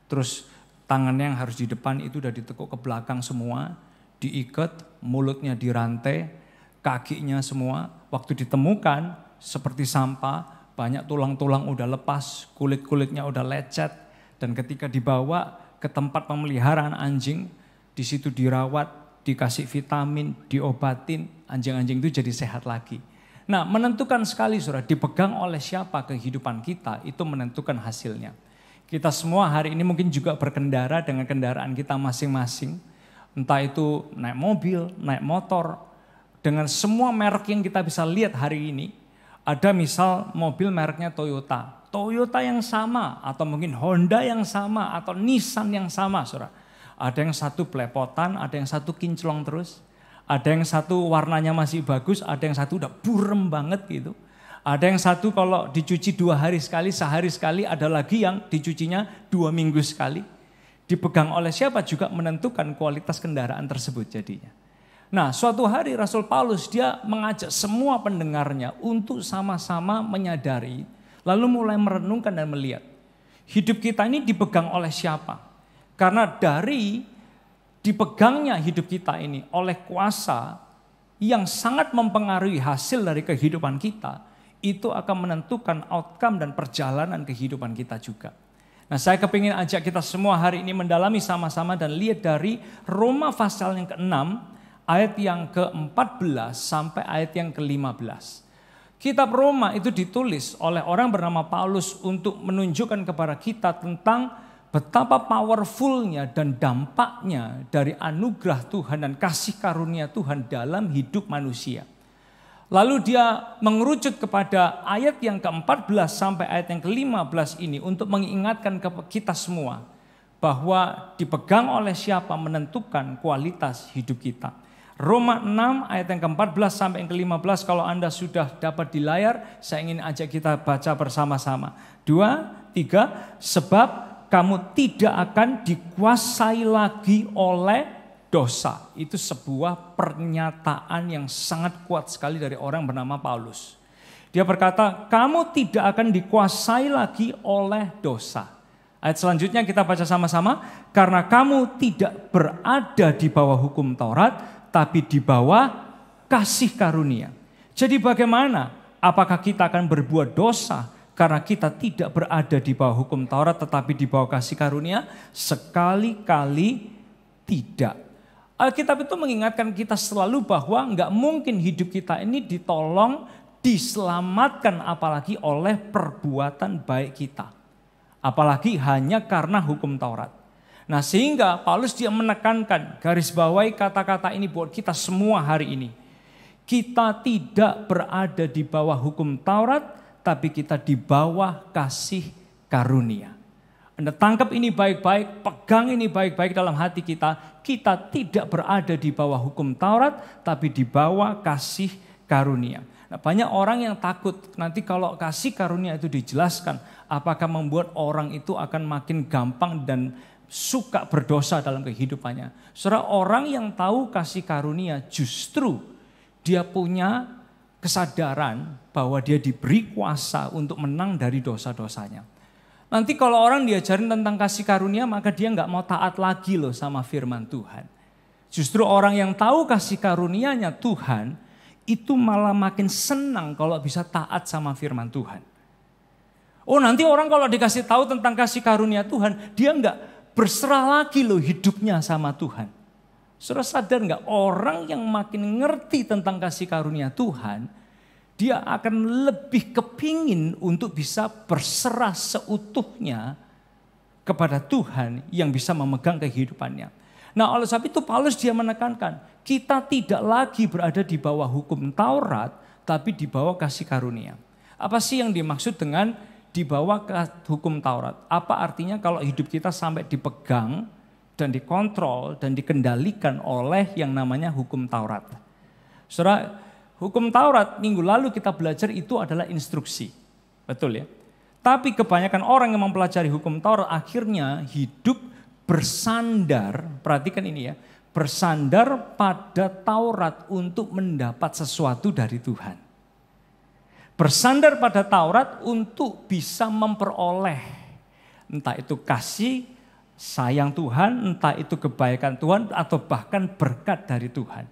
E: Terus tangannya yang harus di depan itu udah ditekuk ke belakang semua, diikat, mulutnya dirantai, kakinya semua. Waktu ditemukan seperti sampah, banyak tulang-tulang udah lepas, kulit-kulitnya udah lecet. Dan ketika dibawa ke tempat pemeliharaan anjing, di situ dirawat, dikasih vitamin, diobatin, anjing-anjing itu jadi sehat lagi. Nah, menentukan sekali saudara, dipegang oleh siapa kehidupan kita, itu menentukan hasilnya. Kita semua hari ini mungkin juga berkendara dengan kendaraan kita masing-masing. Entah itu naik mobil, naik motor, dengan semua merek yang kita bisa lihat hari ini. Ada misal mobil mereknya Toyota. Toyota yang sama, atau mungkin Honda yang sama, atau Nissan yang sama saudara. Ada yang satu belepotan, ada yang satu kinclong terus. Ada yang satu warnanya masih bagus, ada yang satu udah burem banget gitu. Ada yang satu kalau dicuci 2 hari sekali, sehari sekali, ada lagi yang dicucinya 2 minggu sekali. Dipegang oleh siapa juga menentukan kualitas kendaraan tersebut jadinya. Nah, suatu hari Rasul Paulus dia mengajak semua pendengarnya untuk sama-sama menyadari, lalu mulai merenungkan dan melihat. Hidup kita ini dipegang oleh siapa? Karena dari dipegangnya hidup kita ini oleh kuasa yang sangat mempengaruhi hasil dari kehidupan kita, itu akan menentukan outcome dan perjalanan kehidupan kita juga. Nah, saya kepingin ajak kita semua hari ini mendalami sama-sama dan lihat dari Roma pasal yang ke-6, ayat yang ke-14 sampai ayat yang ke-15. Kitab Roma itu ditulis oleh orang bernama Paulus untuk menunjukkan kepada kita tentang betapa powerfulnya dan dampaknya dari anugerah Tuhan dan kasih karunia Tuhan dalam hidup manusia. Lalu dia mengerucut kepada ayat yang ke-14 sampai ayat yang ke-15 ini untuk mengingatkan kepada kita semua bahwa dipegang oleh siapa menentukan kualitas hidup kita. Roma 6 ayat yang ke-14 sampai yang ke-15 kalau Anda sudah dapat di layar, saya ingin ajak kita baca bersama-sama. 2, 3, sebab kamu tidak akan dikuasai lagi oleh dosa. Itu sebuah pernyataan yang sangat kuat sekali dari orang bernama Paulus. Dia berkata, kamu tidak akan dikuasai lagi oleh dosa. Ayat selanjutnya kita baca sama-sama. Karena kamu tidak berada di bawah hukum Taurat, tapi di bawah kasih karunia. Jadi bagaimana? Apakah kita akan berbuat dosa? Karena kita tidak berada di bawah hukum Taurat tetapi di bawah kasih karunia? Sekali-kali tidak. Alkitab itu mengingatkan kita selalu bahwa enggak mungkin hidup kita ini ditolong, diselamatkan apalagi oleh perbuatan baik kita. Apalagi hanya karena hukum Taurat. Nah, sehingga Paulus dia menekankan, garis bawahi kata-kata ini buat kita semua hari ini. Kita tidak berada di bawah hukum Taurat, tapi kita di bawah kasih karunia. Anda tangkap ini baik-baik, pegang ini baik-baik dalam hati kita. Kita tidak berada di bawah hukum Taurat, tapi di bawah kasih karunia. Nah, banyak orang yang takut nanti kalau kasih karunia itu dijelaskan, apakah membuat orang itu akan makin gampang dan suka berdosa dalam kehidupannya. Saudara, orang yang tahu kasih karunia justru dia punya kesadaran bahwa dia diberi kuasa untuk menang dari dosa-dosanya. Nanti kalau orang diajarin tentang kasih karunia, maka dia nggak mau taat lagi loh sama firman Tuhan. Justru orang yang tahu kasih karunia-Nya Tuhan, itu malah makin senang kalau bisa taat sama firman Tuhan. Oh, nanti orang kalau dikasih tahu tentang kasih karunia Tuhan, dia nggak berserah lagi loh hidupnya sama Tuhan. Saudara sadar nggak, orang yang makin ngerti tentang kasih karunia Tuhan, dia akan lebih kepingin untuk bisa berserah seutuhnya kepada Tuhan yang bisa memegang kehidupannya. Nah, oleh sebab itu Paulus dia menekankan, kita tidak lagi berada di bawah hukum Taurat, tapi di bawah kasih karunia. Apa sih yang dimaksud dengan di bawah hukum Taurat? Apa artinya kalau hidup kita sampai dipegang dan dikontrol dan dikendalikan oleh yang namanya hukum Taurat? Saudara, hukum Taurat minggu lalu kita belajar itu adalah instruksi. Betul ya? Tapi kebanyakan orang yang mempelajari hukum Taurat akhirnya hidup bersandar, perhatikan ini ya, bersandar pada Taurat untuk mendapat sesuatu dari Tuhan. Bersandar pada Taurat untuk bisa memperoleh, entah itu kasih sayang Tuhan, entah itu kebaikan Tuhan, atau bahkan berkat dari Tuhan.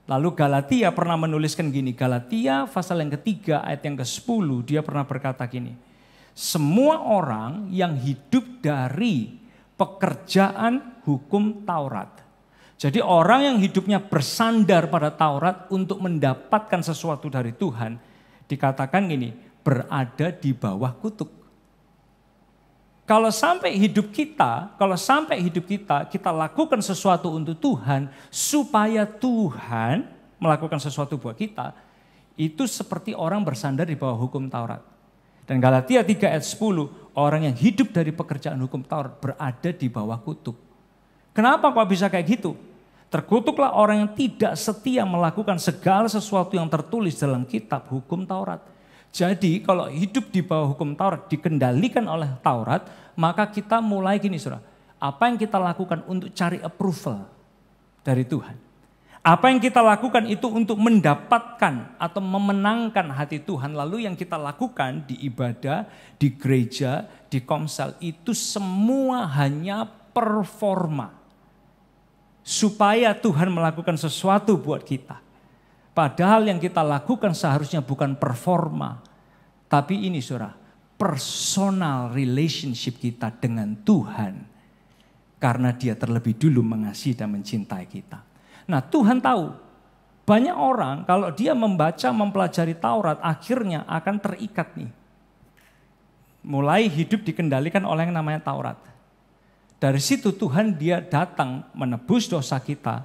E: Lalu Galatia pernah menuliskan gini, Galatia pasal yang ketiga ayat yang ke-10, dia pernah berkata gini, semua orang yang hidup dari pekerjaan hukum Taurat. Jadi orang yang hidupnya bersandar pada Taurat untuk mendapatkan sesuatu dari Tuhan, dikatakan gini, berada di bawah kutuk. Kalau sampai hidup kita, kita lakukan sesuatu untuk Tuhan, supaya Tuhan melakukan sesuatu buat kita, itu seperti orang bersandar di bawah hukum Taurat. Dan Galatia 3 ayat 10, orang yang hidup dari pekerjaan hukum Taurat berada di bawah kutuk. Kenapa kok bisa kayak gitu? Terkutuklah orang yang tidak setia melakukan segala sesuatu yang tertulis dalam kitab hukum Taurat. Jadi kalau hidup di bawah hukum Taurat, dikendalikan oleh Taurat, maka kita mulai gini saudara, apa yang kita lakukan untuk cari approval dari Tuhan? Apa yang kita lakukan itu untuk mendapatkan atau memenangkan hati Tuhan. Lalu yang kita lakukan di ibadah, di gereja, di komsel, itu semua hanya performa. Supaya Tuhan melakukan sesuatu buat kita. Padahal yang kita lakukan seharusnya bukan performa. Tapi ini saudara, personal relationship kita dengan Tuhan. Karena dia terlebih dulu mengasihi dan mencintai kita. Nah Tuhan tahu, banyak orang kalau dia membaca, mempelajari Taurat akhirnya akan terikat nih. Mulai hidup dikendalikan oleh yang namanya Taurat. Dari situ Tuhan dia datang menebus dosa kita,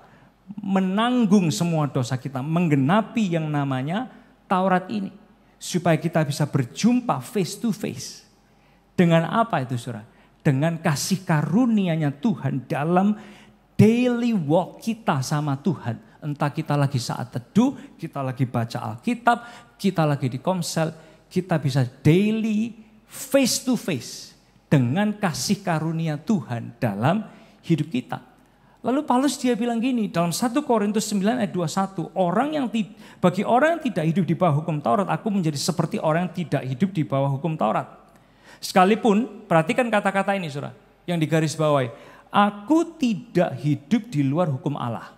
E: menanggung semua dosa kita, menggenapi yang namanya Taurat ini. Supaya kita bisa berjumpa face to face. Dengan apa itu saudara? Dengan kasih karunia-Nya Tuhan dalam daily walk kita sama Tuhan. Entah kita lagi saat teduh, kita lagi baca Alkitab, kita lagi di komsel, kita bisa daily face to face dengan kasih karunia Tuhan dalam hidup kita. Lalu Paulus dia bilang gini dalam 1 Korintus 9 ayat 21, bagi orang yang tidak hidup di bawah hukum Taurat, aku menjadi seperti orang yang tidak hidup di bawah hukum Taurat. Sekalipun, perhatikan kata-kata ini saudara, yang digarisbawahi. Aku tidak hidup di luar hukum Allah.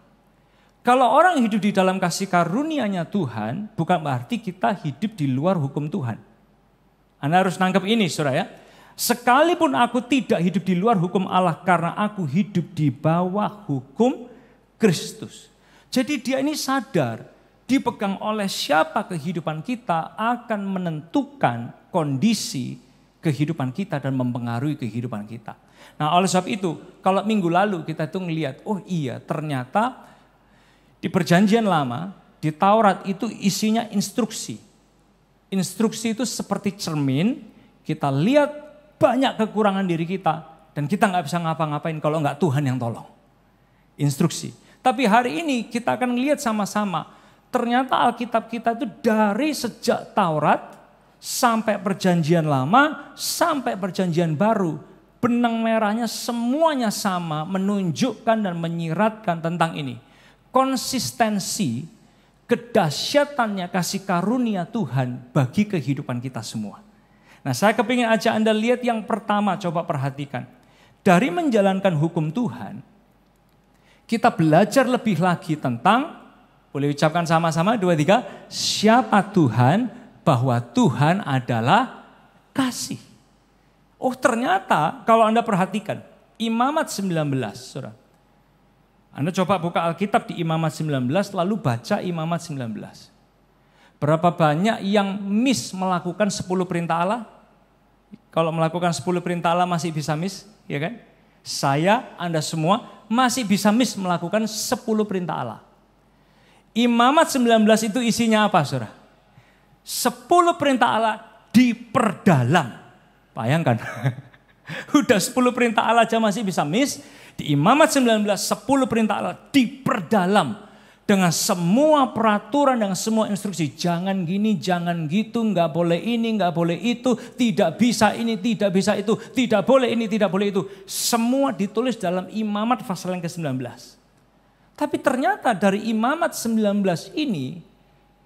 E: Kalau orang hidup di dalam kasih karunia-Nya Tuhan, bukan berarti kita hidup di luar hukum Tuhan. Anda harus nangkep ini saudara ya. Sekalipun aku tidak hidup di luar hukum Allah karena aku hidup di bawah hukum Kristus. Jadi dia ini sadar, dipegang oleh siapa kehidupan kita akan menentukan kondisi kehidupan kita dan mempengaruhi kehidupan kita. Nah oleh sebab itu, kalau minggu lalu kita tuh ngelihat, oh iya ternyata di perjanjian lama, di Taurat itu isinya instruksi. Instruksi itu seperti cermin, kita lihat banyak kekurangan diri kita, dan kita nggak bisa ngapa-ngapain kalau nggak Tuhan yang tolong. Instruksi. Tapi hari ini kita akan lihat sama-sama, Ternyata Alkitab kita itu dari sejak Taurat sampai Perjanjian Lama sampai Perjanjian Baru, benang merahnya semuanya sama, menunjukkan dan menyiratkan tentang ini. Konsistensi, kedahsyatannya kasih karunia Tuhan bagi kehidupan kita semua. Nah, saya kepingin ajak Anda lihat yang pertama, coba perhatikan. Dari menjalankan hukum Tuhan, kita belajar lebih lagi tentang, boleh ucapkan sama-sama 2, 3, siapa Tuhan, bahwa Tuhan adalah kasih. Oh, ternyata kalau Anda perhatikan Imamat 19, Saudara. Anda coba buka Alkitab di Imamat 19 lalu baca Imamat 19. Berapa banyak yang miss melakukan 10 perintah Allah? Kalau melakukan 10 perintah Allah masih bisa miss, ya kan? Saya, Anda semua masih bisa miss melakukan 10 perintah Allah. Imamat 19 itu isinya apa, Saudara? 10 perintah Allah diperdalam. Bayangkan, udah 10 perintah Allah aja masih bisa miss. Di Imamat 19, 10 perintah Allah diperdalam. Dengan semua peraturan, dengan semua instruksi. Jangan gini, jangan gitu, nggak boleh ini, nggak boleh itu. Tidak bisa ini, tidak bisa itu. Tidak boleh ini, tidak boleh itu. Semua ditulis dalam Imamat pasal yang ke-19. Tapi ternyata dari Imamat 19 ini,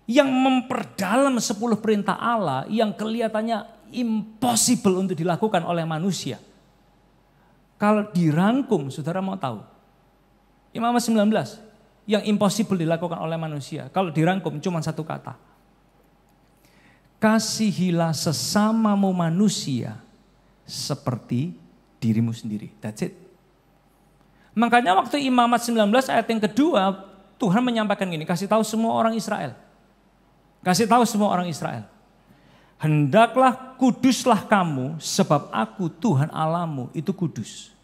E: yang memperdalam 10 perintah Allah yang kelihatannya impossible untuk dilakukan oleh manusia. Kalau dirangkum, saudara mau tahu. Imamat 19 yang impossible dilakukan oleh manusia. Kalau dirangkum cuma satu kata. Kasihilah sesamamu manusia seperti dirimu sendiri. That's it. Makanya waktu Imamat 19 ayat yang kedua, Tuhan menyampaikan gini, kasih tahu semua orang Israel. Kasih tahu semua orang Israel. Hendaklah kuduslah kamu sebab aku Tuhan Allahmu itu kudus.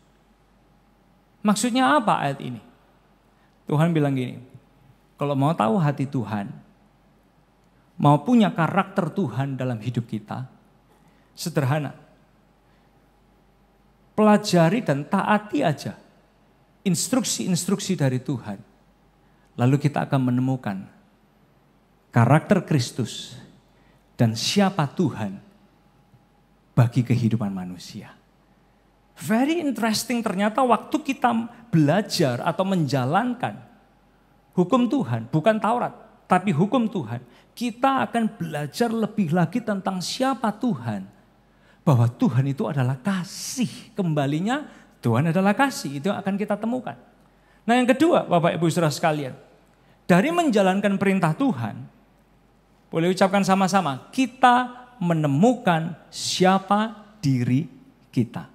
E: Maksudnya apa ayat ini? Tuhan bilang gini, kalau mau tahu hati Tuhan, mau punya karakter Tuhan dalam hidup kita, sederhana. Pelajari dan taati aja instruksi-instruksi dari Tuhan. Lalu kita akan menemukan karakter Kristus dan siapa Tuhan bagi kehidupan manusia. Very interesting, ternyata waktu kita belajar atau menjalankan hukum Tuhan, bukan Taurat, tapi hukum Tuhan, kita akan belajar lebih lagi tentang siapa Tuhan. Bahwa Tuhan itu adalah kasih. Kembalinya Tuhan adalah kasih, itu yang akan kita temukan. Nah yang kedua, Bapak Ibu Saudara sekalian, dari menjalankan perintah Tuhan, boleh ucapkan sama-sama, kita menemukan siapa diri kita.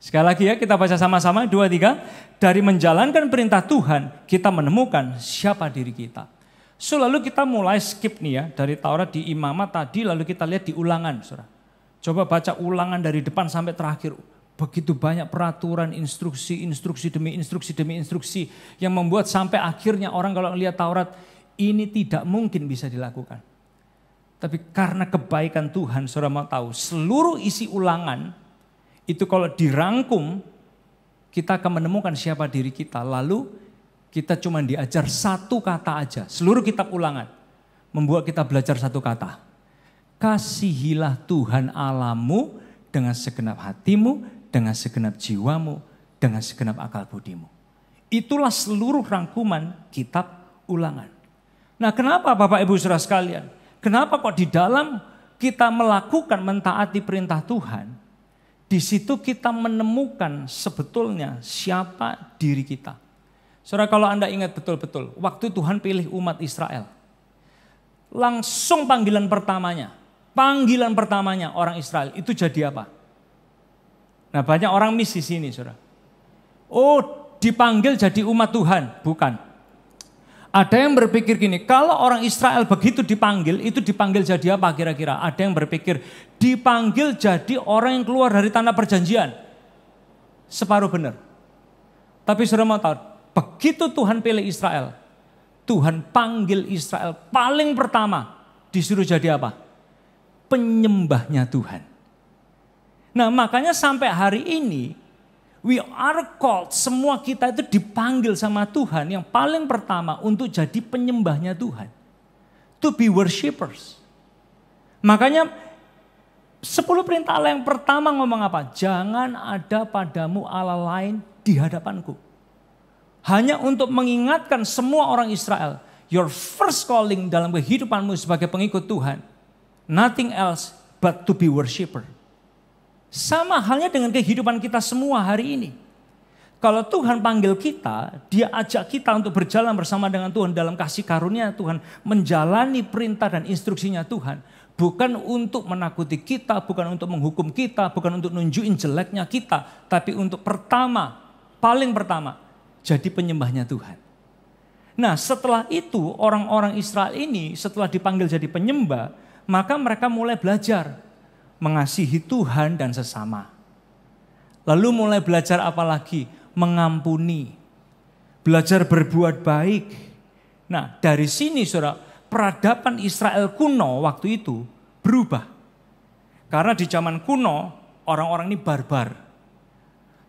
E: Sekali lagi ya, kita baca sama-sama, 2, 3. Dari menjalankan perintah Tuhan, kita menemukan siapa diri kita. So, lalu kita mulai skip nih ya, dari Taurat di Imamat tadi, lalu kita lihat di Ulangan. Saudara. Coba baca Ulangan dari depan sampai terakhir. Begitu banyak peraturan, instruksi demi instruksi, yang membuat sampai akhirnya orang kalau melihat Taurat, ini tidak mungkin bisa dilakukan. Tapi karena kebaikan Tuhan, saudara mau tahu, seluruh isi Ulangan, itu kalau dirangkum, kita akan menemukan siapa diri kita. Lalu kita cuma diajar satu kata aja. Seluruh kitab Ulangan membuat kita belajar satu kata. Kasihilah Tuhan Allahmu dengan segenap hatimu, dengan segenap jiwamu, dengan segenap akal budimu. Itulah seluruh rangkuman kitab Ulangan. Nah kenapa Bapak Ibu Saudara sekalian? Kenapa kok di dalam kita melakukan mentaati perintah Tuhan, di situ kita menemukan sebetulnya siapa diri kita. Saudara, kalau Anda ingat betul-betul, waktu Tuhan pilih umat Israel, langsung panggilan pertamanya orang Israel itu jadi apa? Nah banyak orang miss di sini, saudara. Oh, dipanggil jadi umat Tuhan, bukan. Ada yang berpikir gini, kalau orang Israel begitu dipanggil, itu dipanggil jadi apa kira-kira? Ada yang berpikir, dipanggil jadi orang yang keluar dari tanah perjanjian. Separuh benar. Tapi saudara mau tahu, begitu Tuhan pilih Israel, Tuhan panggil Israel paling pertama disuruh jadi apa? Penyembahnya Tuhan. Nah makanya sampai hari ini, We are called, semua kita itu dipanggil sama Tuhan yang paling pertama untuk jadi penyembahnya Tuhan. To be worshippers. Makanya 10 perintah Allah yang pertama ngomong apa? Jangan ada padamu Allah lain di hadapanku. Hanya untuk mengingatkan semua orang Israel, your first calling dalam kehidupanmu sebagai pengikut Tuhan, nothing else but to be worshipper. Sama halnya dengan kehidupan kita semua hari ini. Kalau Tuhan panggil kita, dia ajak kita untuk berjalan bersama dengan Tuhan dalam kasih karunia Tuhan, menjalani perintah dan instruksinya Tuhan. Bukan untuk menakuti kita, bukan untuk menghukum kita, bukan untuk nunjukin jeleknya kita, tapi untuk paling pertama, jadi penyembahnya Tuhan. Nah, setelah itu orang-orang Israel ini setelah dipanggil jadi penyembah, maka mereka mulai belajar mengasihi Tuhan dan sesama. Lalu mulai belajar apa lagi? Mengampuni. Belajar berbuat baik. Nah, dari sini saudara, peradaban Israel kuno waktu itu berubah. Karena di zaman kuno orang-orang ini barbar.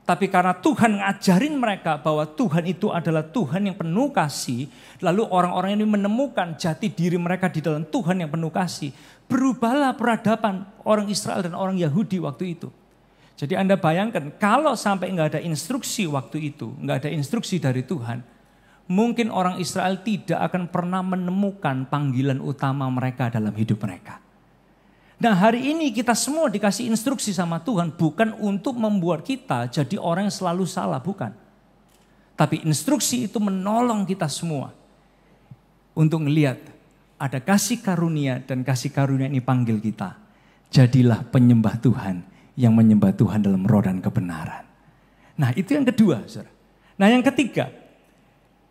E: Tapi karena Tuhan ngajarin mereka bahwa Tuhan itu adalah Tuhan yang penuh kasih. Lalu orang-orang ini menemukan jati diri mereka di dalam Tuhan yang penuh kasih. Berubahlah peradaban orang Israel dan orang Yahudi waktu itu. Jadi Anda bayangkan kalau sampai nggak ada instruksi waktu itu, nggak ada instruksi dari Tuhan, mungkin orang Israel tidak akan pernah menemukan panggilan utama mereka dalam hidup mereka. Nah, hari ini kita semua dikasih instruksi sama Tuhan bukan untuk membuat kita jadi orang yang selalu salah, bukan. Tapi instruksi itu menolong kita semua untuk melihat ada kasih karunia dan kasih karunia ini panggil kita. Jadilah penyembah Tuhan yang menyembah Tuhan dalam roh dan kebenaran. Nah, itu yang kedua, saudara. Nah, yang ketiga,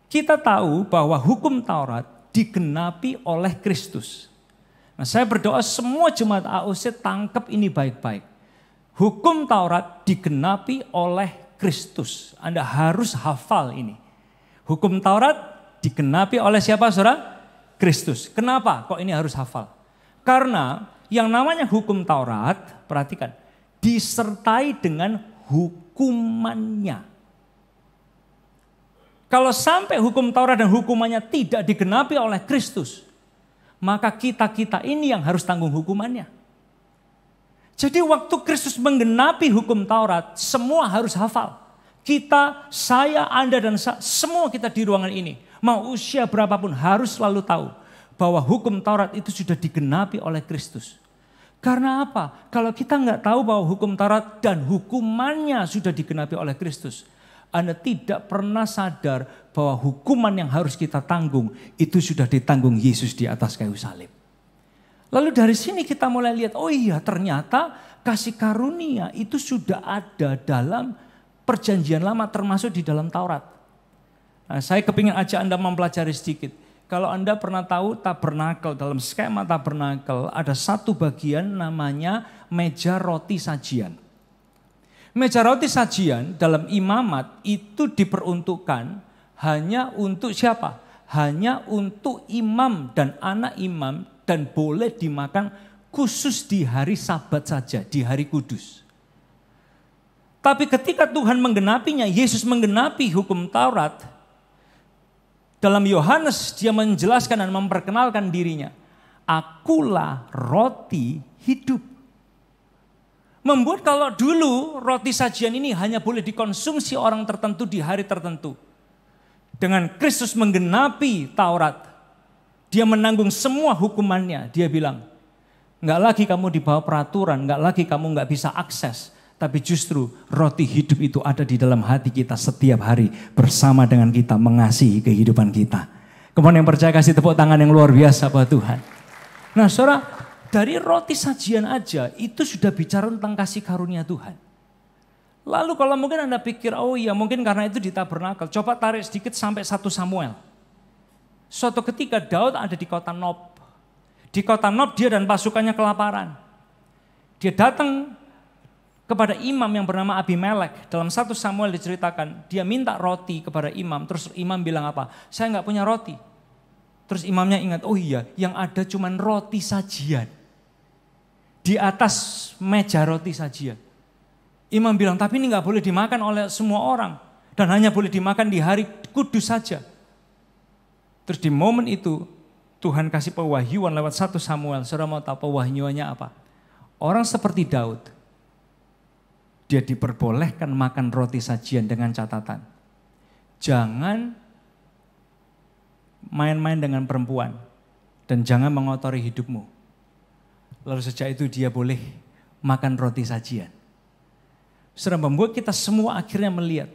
E: kita tahu bahwa hukum Taurat digenapi oleh Kristus. Nah, saya berdoa semua jemaat AOC tangkap ini baik-baik. Hukum Taurat digenapi oleh Kristus. Anda harus hafal ini. Hukum Taurat digenapi oleh siapa, saudara? Kristus. Kenapa kok ini harus hafal? Karena yang namanya hukum Taurat, perhatikan, disertai dengan hukumannya. Kalau sampai hukum Taurat dan hukumannya tidak digenapi oleh Kristus, maka kita-kita ini yang harus tanggung hukumannya. Jadi waktu Kristus menggenapi hukum Taurat, semua harus hafal. Kita, saya, Anda, dan semua kita di ruangan ini, mau usia berapapun harus selalu tahu bahwa hukum Taurat itu sudah digenapi oleh Kristus. Karena apa? Kalau kita nggak tahu bahwa hukum Taurat dan hukumannya sudah digenapi oleh Kristus, Anda tidak pernah sadar bahwa hukuman yang harus kita tanggung itu sudah ditanggung Yesus di atas kayu salib. Lalu dari sini kita mulai lihat, oh iya ternyata kasih karunia itu sudah ada dalam perjanjian lama termasuk di dalam Taurat. Nah, saya kepingin ajak Anda mempelajari sedikit. Kalau Anda pernah tahu tabernakel, dalam skema tabernakel ada satu bagian namanya meja roti sajian. Meja roti sajian dalam imamat itu diperuntukkan hanya untuk siapa? Hanya untuk imam dan anak imam dan boleh dimakan khusus di hari Sabat saja, di hari kudus. Tapi ketika Tuhan menggenapinya, Yesus menggenapi hukum Taurat, dalam Yohanes dia menjelaskan dan memperkenalkan dirinya. Akulah roti hidup. Membuat kalau dulu roti sajian ini hanya boleh dikonsumsi orang tertentu di hari tertentu. Dengan Kristus menggenapi Taurat, dia menanggung semua hukumannya. Dia bilang, enggak lagi kamu di bawah peraturan, enggak lagi kamu enggak bisa akses. Tapi justru roti hidup itu ada di dalam hati kita setiap hari bersama dengan kita mengasihi kehidupan kita. Kemudian yang percaya kasih tepuk tangan yang luar biasa buat Tuhan. Nah saudara, dari roti sajian aja itu sudah bicara tentang kasih karunia Tuhan. Lalu kalau mungkin Anda pikir, oh iya mungkin karena itu di tabernakel. Coba tarik sedikit sampai 1 Samuel. Suatu ketika Daud ada di kota Nob. Di kota Nob dia dan pasukannya kelaparan. Dia datang kepada imam yang bernama Abimelek. Dalam 1 Samuel diceritakan, dia minta roti kepada imam. Terus imam bilang apa? Saya nggak punya roti. Terus imamnya ingat, oh iya yang ada cuma roti sajian. Di atas meja roti sajian. Imam bilang, tapi ini nggak boleh dimakan oleh semua orang. Dan hanya boleh dimakan di hari kudus saja. Terus di momen itu, Tuhan kasih pewahyuan lewat 1 Samuel. Saudara mau tahu pewahyuannya apa? Orang seperti Daud, dia diperbolehkan makan roti sajian dengan catatan. Jangan main-main dengan perempuan. Dan jangan mengotori hidupmu. Lalu sejak itu dia boleh makan roti sajian. Saudara, membuat kita semua akhirnya melihat.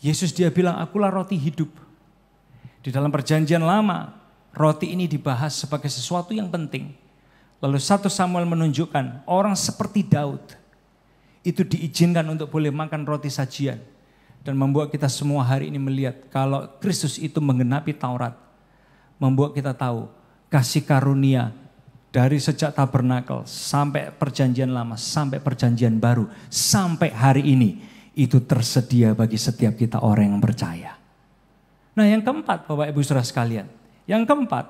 E: Yesus dia bilang, akulah roti hidup. Di dalam perjanjian lama, roti ini dibahas sebagai sesuatu yang penting. Lalu 1 Samuel menunjukkan orang seperti Daud itu diizinkan untuk boleh makan roti sajian. Dan membuat kita semua hari ini melihat kalau Kristus itu menggenapi Taurat. Membuat kita tahu kasih karunia dari sejak tabernakel sampai perjanjian lama, sampai perjanjian baru, sampai hari ini itu tersedia bagi setiap kita orang yang percaya. Nah yang keempat Bapak Ibu Saudara sekalian, yang keempat,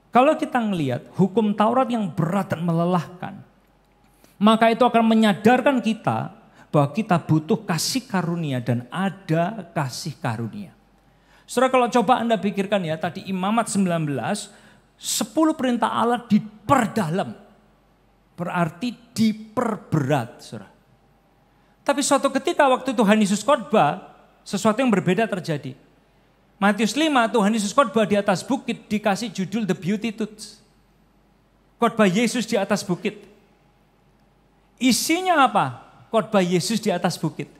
E: kalau kita melihat hukum Taurat yang berat dan melelahkan, maka itu akan menyadarkan kita bahwa kita butuh kasih karunia dan ada kasih karunia. Saudara kalau coba Anda pikirkan ya, tadi Imamat 19, 10 perintah Allah diperdalam, berarti diperberat. Saudara. Tapi suatu ketika waktu Tuhan Yesus khotbah, sesuatu yang berbeda terjadi. Matius 5, Tuhan Yesus khotbah di atas bukit dikasih judul The Beatitudes. Khotbah Yesus di atas bukit. Isinya apa? Khotbah Yesus di atas bukit.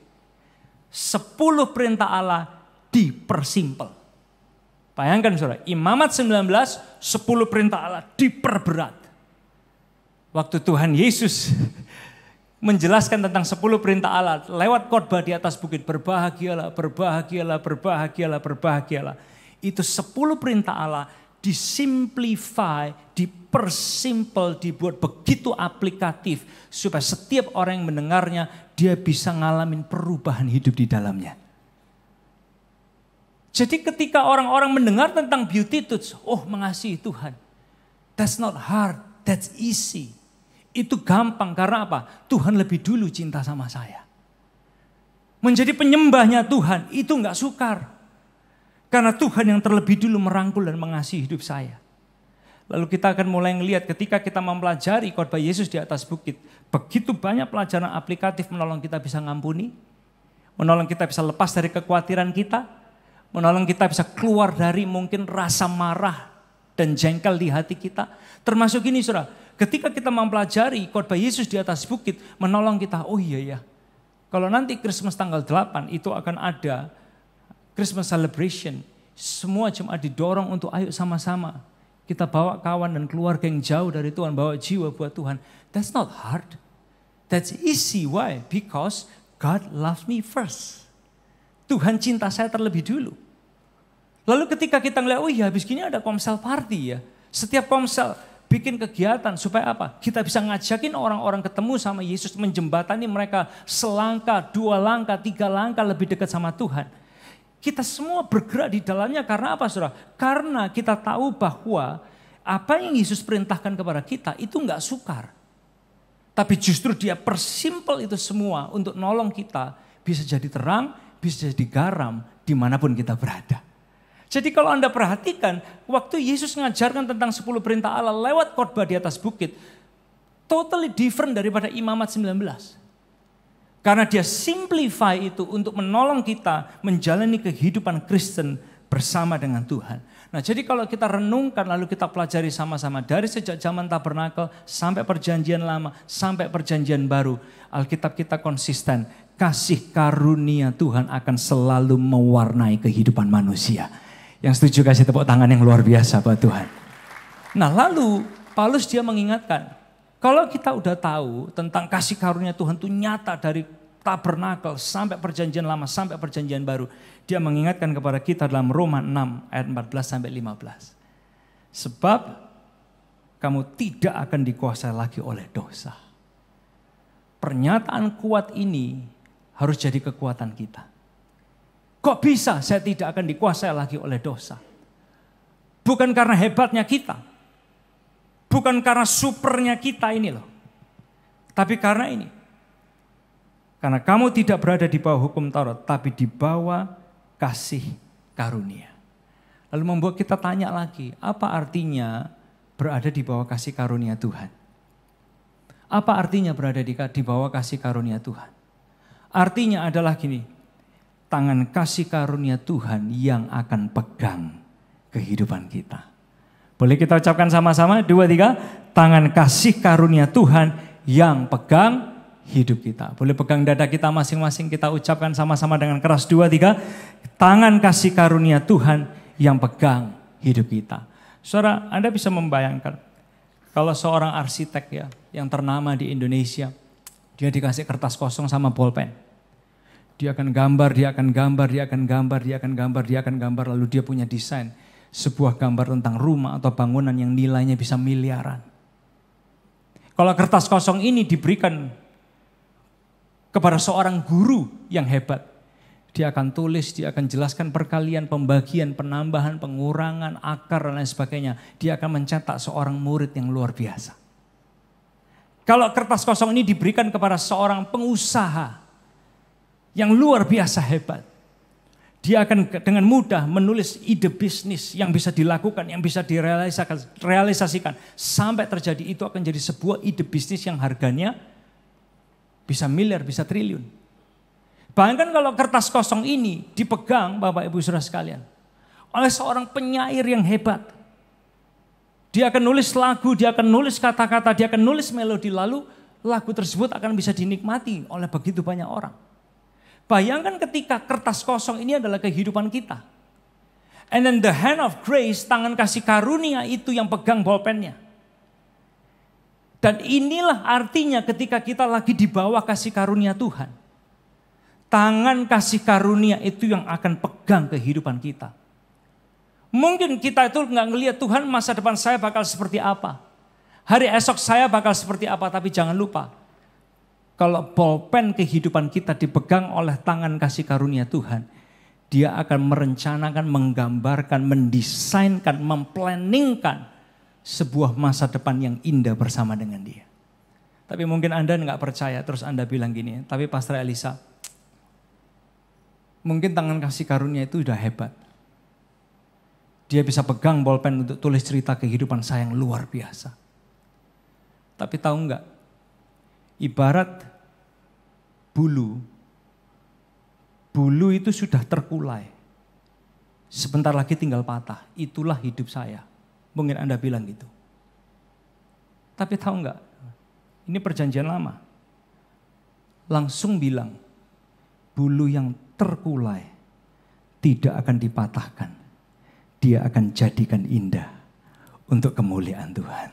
E: 10 perintah Allah dipersimpel. Bayangkan saudara, Imamat 19, 10 perintah Allah diperberat. Waktu Tuhan Yesus menjelaskan tentang 10 perintah Allah lewat khotbah di atas bukit, berbahagialah, berbahagialah, berbahagialah, berbahagialah. Itu 10 perintah Allah disimplify, dipersimpel, dibuat begitu aplikatif supaya setiap orang yang mendengarnya dia bisa ngalamin perubahan hidup di dalamnya. Jadi ketika orang-orang mendengar tentang Beatitudes, oh mengasihi Tuhan. That's not hard, that's easy. Itu gampang karena apa? Tuhan lebih dulu cinta sama saya. Menjadi penyembahnya Tuhan itu enggak sukar. Karena Tuhan yang terlebih dulu merangkul dan mengasihi hidup saya. Lalu kita akan mulai melihat ketika kita mempelajari khotbah Yesus di atas bukit. Begitu banyak pelajaran aplikatif menolong kita bisa ngampuni. Menolong kita bisa lepas dari kekhawatiran kita. Menolong kita bisa keluar dari mungkin rasa marah dan jengkel di hati kita. Termasuk ini saudara, ketika kita mempelajari khotbah Yesus di atas bukit, menolong kita, oh iya ya, kalau nanti Christmas tanggal 8 itu akan ada Christmas celebration, semua jemaat didorong untuk ayo sama-sama. Kita bawa kawan dan keluarga yang jauh dari Tuhan, bawa jiwa buat Tuhan. That's not hard, that's easy. Why? Because God loves me first. Tuhan cinta saya terlebih dulu. Lalu ketika kita ngeliat, oh iya habis gini ada komsel party ya. Setiap komsel bikin kegiatan supaya apa? Kita bisa ngajakin orang-orang ketemu sama Yesus, menjembatani mereka selangkah, 2 langkah, 3 langkah lebih dekat sama Tuhan. Kita semua bergerak di dalamnya karena apa saudara? Karena kita tahu bahwa apa yang Yesus perintahkan kepada kita itu enggak sukar. Tapi justru dia persimpel itu semua untuk nolong kita bisa jadi terang, bisa jadi garam dimanapun kita berada. Jadi kalau Anda perhatikan, waktu Yesus mengajarkan tentang 10 perintah Allah lewat khotbah di atas bukit, totally different daripada Imamat 19. Karena dia simplify itu untuk menolong kita menjalani kehidupan Kristen bersama dengan Tuhan. Nah jadi kalau kita renungkan lalu kita pelajari sama-sama dari sejak zaman tabernakel sampai perjanjian lama, sampai perjanjian baru. Alkitab kita konsisten, kasih karunia Tuhan akan selalu mewarnai kehidupan manusia. Yang setuju kasih tepuk tangan yang luar biasa buat Tuhan. Nah lalu Paulus dia mengingatkan, kalau kita udah tahu tentang kasih karunia Tuhan itu nyata dari tabernakel sampai perjanjian lama, sampai perjanjian baru. Dia mengingatkan kepada kita dalam Roma 6 ayat 14 sampai 15. Sebab kamu tidak akan dikuasai lagi oleh dosa. Pernyataan kuat ini harus jadi kekuatan kita. Kok bisa saya tidak akan dikuasai lagi oleh dosa? Bukan karena hebatnya kita. Bukan karena supernya kita ini loh. Tapi karena ini. Karena kamu tidak berada di bawah hukum Taurat, tapi di bawah kasih karunia. Lalu membuat kita tanya lagi, apa artinya berada di bawah kasih karunia Tuhan? Apa artinya berada di bawah kasih karunia Tuhan? Artinya adalah gini, tangan kasih karunia Tuhan yang akan pegang kehidupan kita. Boleh kita ucapkan sama-sama, 2, 3, tangan kasih karunia Tuhan yang pegang hidup kita. Boleh pegang dada kita masing-masing, kita ucapkan sama-sama dengan keras, 2, 3, tangan kasih karunia Tuhan yang pegang hidup kita. Saudara, Anda bisa membayangkan, kalau seorang arsitek ya, yang ternama di Indonesia, dia dikasih kertas kosong sama bolpen. Dia akan gambar, dia akan gambar, dia akan gambar, dia akan gambar, dia akan gambar, lalu dia punya desain sebuah gambar tentang rumah atau bangunan yang nilainya bisa miliaran. Kalau kertas kosong ini diberikan kepada seorang guru yang hebat, dia akan tulis, dia akan jelaskan perkalian, pembagian, penambahan, pengurangan, akar, dan lain sebagainya. Dia akan mencetak seorang murid yang luar biasa. Kalau kertas kosong ini diberikan kepada seorang pengusaha yang luar biasa hebat, dia akan dengan mudah menulis ide bisnis yang bisa dilakukan, yang bisa direalisasikan. Sampai terjadi itu akan jadi sebuah ide bisnis yang harganya bisa miliar, bisa triliun. Bahkan kalau kertas kosong ini dipegang Bapak Ibu Saudara sekalian oleh seorang penyair yang hebat. Dia akan nulis lagu, dia akan nulis kata-kata, dia akan nulis melodi, lalu lagu tersebut akan bisa dinikmati oleh begitu banyak orang. Bayangkan ketika kertas kosong ini adalah kehidupan kita. And then the hand of grace, tangan kasih karunia itu yang pegang bolpennya. Dan inilah artinya ketika kita lagi di bawah kasih karunia Tuhan. Tangan kasih karunia itu yang akan pegang kehidupan kita. Mungkin kita itu nggak ngelihat Tuhan masa depan saya bakal seperti apa. Hari esok saya bakal seperti apa, tapi jangan lupa. Kalau bolpen kehidupan kita dipegang oleh tangan kasih karunia Tuhan, dia akan merencanakan, menggambarkan, mendesainkan, memplanningkan sebuah masa depan yang indah bersama dengan dia. Tapi mungkin Anda nggak percaya, terus Anda bilang gini, tapi Pastor Elisa, mungkin tangan kasih karunia itu udah hebat. Dia bisa pegang bolpen untuk tulis cerita kehidupan saya yang luar biasa. Tapi tahu nggak? Ibarat bulu itu sudah terkulai. Sebentar lagi tinggal patah. Itulah hidup saya. Mungkin Anda bilang gitu. Tapi tahu nggak? Ini perjanjian lama. Langsung bilang, bulu yang terkulai tidak akan dipatahkan. Dia akan jadikan indah untuk kemuliaan Tuhan.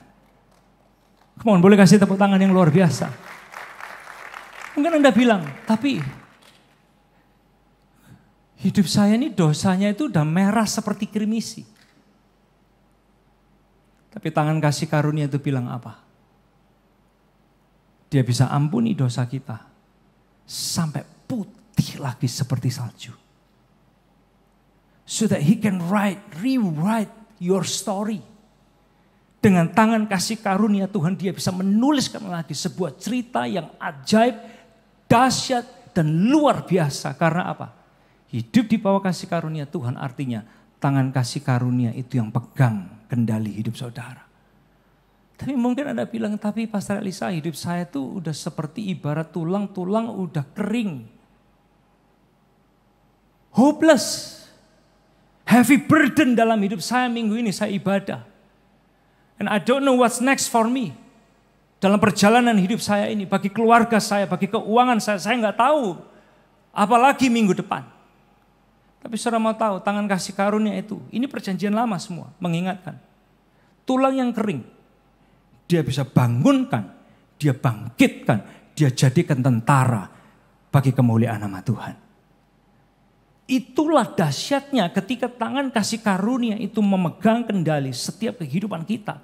E: Come on, boleh kasih tepuk tangan yang luar biasa. Mungkin Anda bilang, tapi hidup saya ini dosanya itu udah merah seperti krimisi. Tapi tangan kasih karunia itu bilang apa? Dia bisa ampuni dosa kita sampai putih lagi seperti salju. So that he can rewrite your story. Dengan tangan kasih karunia Tuhan dia bisa menuliskan lagi sebuah cerita yang ajaib, dahsyat dan luar biasa. Karena apa? Hidup di bawah kasih karunia Tuhan artinya tangan kasih karunia itu yang pegang kendali hidup saudara. Tapi mungkin Anda bilang, tapi Pastor Elisa hidup saya tuh udah seperti ibarat tulang-tulang udah kering. Hopeless. Heavy burden dalam hidup saya minggu ini, saya ibadah. And I don't know what's next for me. Dalam perjalanan hidup saya ini, bagi keluarga saya, bagi keuangan saya nggak tahu. Apalagi minggu depan. Tapi saudara mau tahu, tangan kasih karunia itu, ini perjanjian lama semua, mengingatkan. Tulang yang kering, dia bisa bangunkan, dia bangkitkan, dia jadikan tentara bagi kemuliaan nama Tuhan. Itulah dahsyatnya ketika tangan kasih karunia itu memegang kendali setiap kehidupan kita.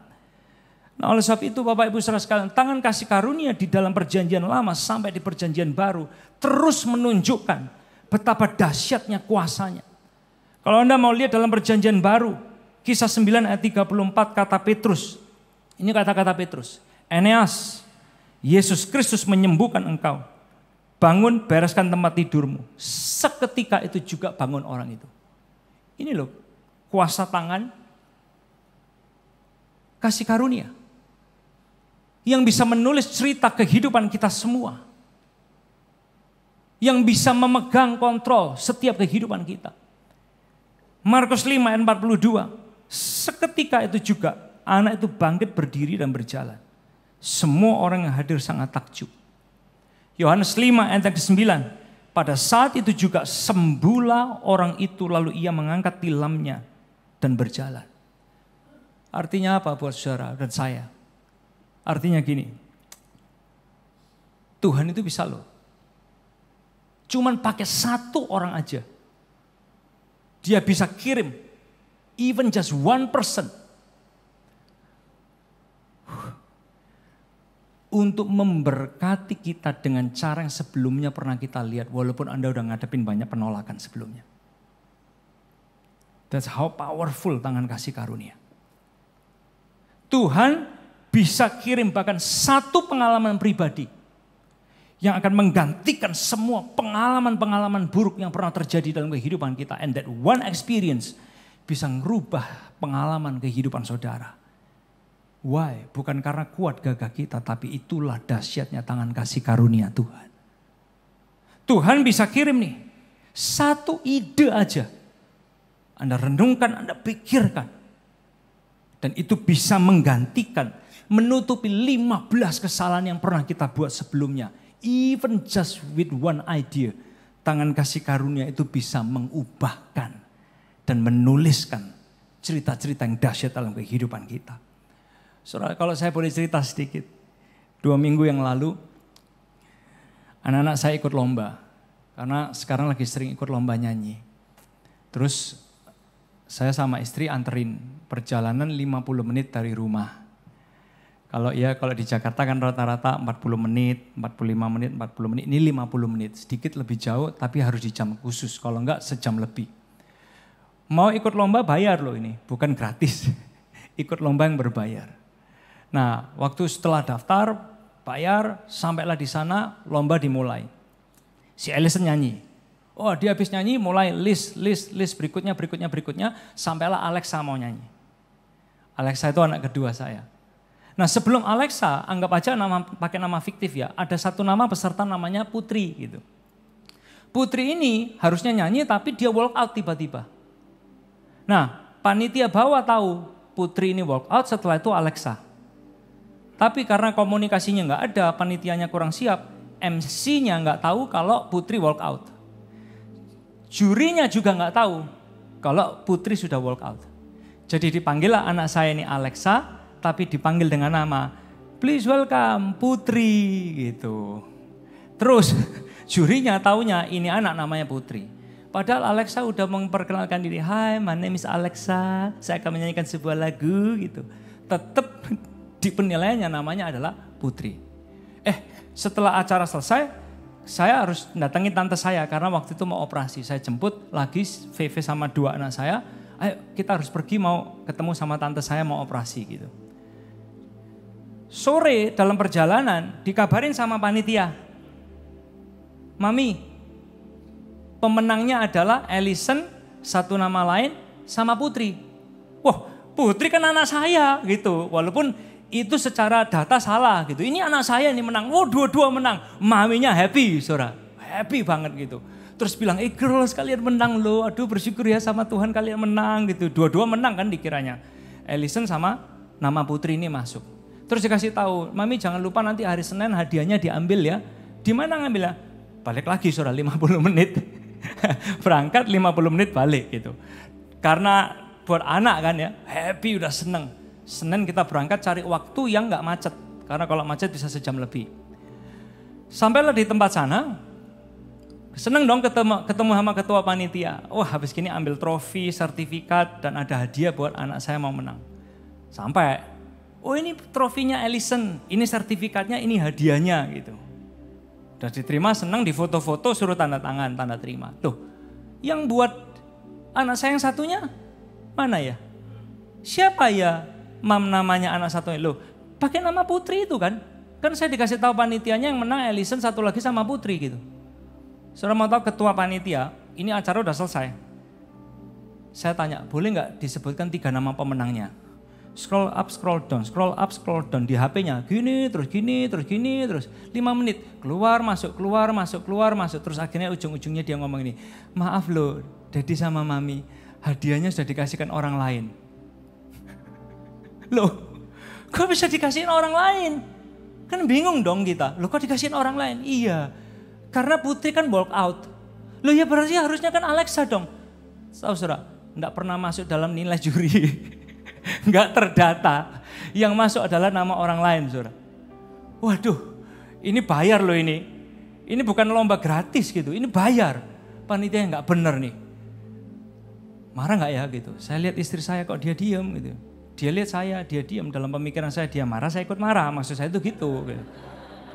E: Nah oleh sebab itu Bapak Ibu saudara sekalian, tangan kasih karunia di dalam perjanjian lama sampai di perjanjian baru terus menunjukkan betapa dahsyatnya kuasanya. Kalau Anda mau lihat dalam perjanjian baru, Kisah 9 ayat 34 kata Petrus. Ini kata-kata Petrus. Eneas, Yesus Kristus menyembuhkan engkau. bangun, bereskan tempat tidurmu. Seketika itu juga bangun orang itu. Ini loh, kuasa tangan, kasih karunia. Yang bisa menulis cerita kehidupan kita semua. Yang bisa memegang kontrol setiap kehidupan kita. Markus 5 ayat 42. Seketika itu juga anak itu bangkit berdiri dan berjalan. Semua orang yang hadir sangat takjub. Yohanes 5 ayat ke-9. Pada saat itu juga sembuhlah orang itu lalu ia mengangkat tilamnya dan berjalan. Artinya apa buat saudara dan saya? Artinya gini. Tuhan itu bisa loh. Cuman pakai satu orang aja. Dia bisa kirim even just one person untuk memberkati kita dengan cara yang sebelumnya pernah kita lihat, walaupun Anda udah ngadepin banyak penolakan sebelumnya. That's how powerful tangan kasih karunia. Tuhan bisa kirim bahkan satu pengalaman pribadi yang akan menggantikan semua pengalaman-pengalaman buruk yang pernah terjadi dalam kehidupan kita. And that one experience bisa merubah pengalaman kehidupan saudara. Why? Bukan karena kuat gagah kita, tapi itulah dahsyatnya tangan kasih karunia Tuhan. Tuhan bisa kirim nih, satu ide aja. Anda renungkan, Anda pikirkan. Dan itu bisa menggantikan, menutupi 15 kesalahan yang pernah kita buat sebelumnya. Even just with one idea, tangan kasih karunia itu bisa mengubahkan dan menuliskan cerita-cerita yang dahsyat dalam kehidupan kita. Saudara, kalau saya boleh cerita sedikit. 2 minggu yang lalu, anak-anak saya ikut lomba. Karena sekarang lagi sering ikut lomba nyanyi. Terus saya sama istri anterin perjalanan 50 menit dari rumah. Kalau di Jakarta kan rata-rata 40 menit, 45 menit, 40 menit. Ini 50 menit, sedikit lebih jauh tapi harus di jam khusus. Kalau enggak sejam lebih. Mau ikut lomba bayar loh ini, bukan gratis. Ikut lomba yang berbayar. Nah, waktu setelah daftar, bayar, sampailah di sana, lomba dimulai. Si Ellison nyanyi. Oh, dia habis nyanyi, mulai list berikutnya, sampailah Alexa mau nyanyi. Alexa itu anak kedua saya. Nah, sebelum Alexa, anggap aja pakai nama fiktif ya, ada satu nama peserta namanya Putri gitu. Putri ini harusnya nyanyi tapi dia walk out tiba-tiba. Nah, panitia bawah tahu Putri ini walk out, setelah itu Alexa. Tapi karena komunikasinya nggak ada, panitianya kurang siap, MC-nya nggak tahu kalau Putri walk out. Jurinya juga nggak tahu kalau Putri sudah walk out. Jadi dipanggillah anak saya ini Alexa, tapi dipanggil dengan nama, please welcome Putri gitu. Terus jurinya taunya ini anak namanya Putri. Padahal Alexa udah memperkenalkan diri, hi my name is Alexa, saya akan menyanyikan sebuah lagu gitu. Tetap di penilaiannya namanya adalah Putri. Setelah acara selesai, saya harus datangi tante saya karena waktu itu mau operasi. Saya jemput lagi VV sama 2 anak saya, ayo kita harus pergi mau ketemu sama tante saya mau operasi gitu. Sore dalam perjalanan dikabarin sama panitia, Mami, pemenangnya adalah Ellison, satu nama lain sama Putri. Wah, Putri kan anak saya gitu. Walaupun itu secara data salah gitu. Ini anak saya nih menang. Wow, dua-dua menang. Maminya happy, saudara. Happy banget gitu. Terus bilang, girls kalian menang loh. Aduh bersyukur ya sama Tuhan kalian menang gitu. Dua-dua menang kan dikiranya. Ellison sama nama Putri ini masuk. Terus dikasih tahu, Mami jangan lupa nanti hari Senin hadiahnya diambil ya. Di mana ngambilnya? Balik lagi saudara 50 menit. Berangkat 50 menit balik gitu. Karena buat anak kan ya, happy udah seneng. Senin kita berangkat cari waktu yang gak macet. Karena kalau macet bisa sejam lebih. Sampailah di tempat sana, seneng dong ketemu sama ketua panitia. Wah habis gini ambil trofi, sertifikat, dan ada hadiah buat anak saya mau menang. Sampai, oh ini trofinya Ellison, ini sertifikatnya, ini hadiahnya gitu. Udah diterima, senang, di foto-foto, suruh tanda tangan, tanda terima. Tuh, yang buat anak saya yang satunya, mana ya? Siapa ya namanya anak satunya? Loh, pakai nama Putri itu kan? Kan saya dikasih tahu panitianya yang menang Ellison, satu lagi sama Putri gitu. Saudara mau tahu ketua panitia, ini acara udah selesai. Saya tanya, boleh nggak disebutkan 3 nama pemenangnya? Scroll up, scroll down, scroll up, scroll down di HP-nya. Gini, terus gini, terus gini, terus 5 menit. Keluar, masuk, keluar, masuk, keluar, masuk. Terus akhirnya ujung-ujungnya dia ngomong ini, maaf loh, Daddy sama Mami, hadiahnya sudah dikasihkan orang lain. Loh, kok bisa dikasihin orang lain? Kan bingung dong kita. Loh kok dikasihin orang lain? Iya, karena Putri kan walk out. Loh ya berarti harusnya kan Alexa dong. Tahu saudara, enggak pernah masuk dalam nilai juri. Enggak terdata. Yang masuk adalah nama orang lain saudara. Waduh, ini bayar loh ini. Ini bukan lomba gratis gitu, ini bayar. Panitia enggak bener nih. Marah enggak ya gitu. Saya lihat istri saya kok dia diam gitu. Dia lihat saya, dia diam. Dalam pemikiran saya, dia marah, saya ikut marah. Maksud saya itu gitu.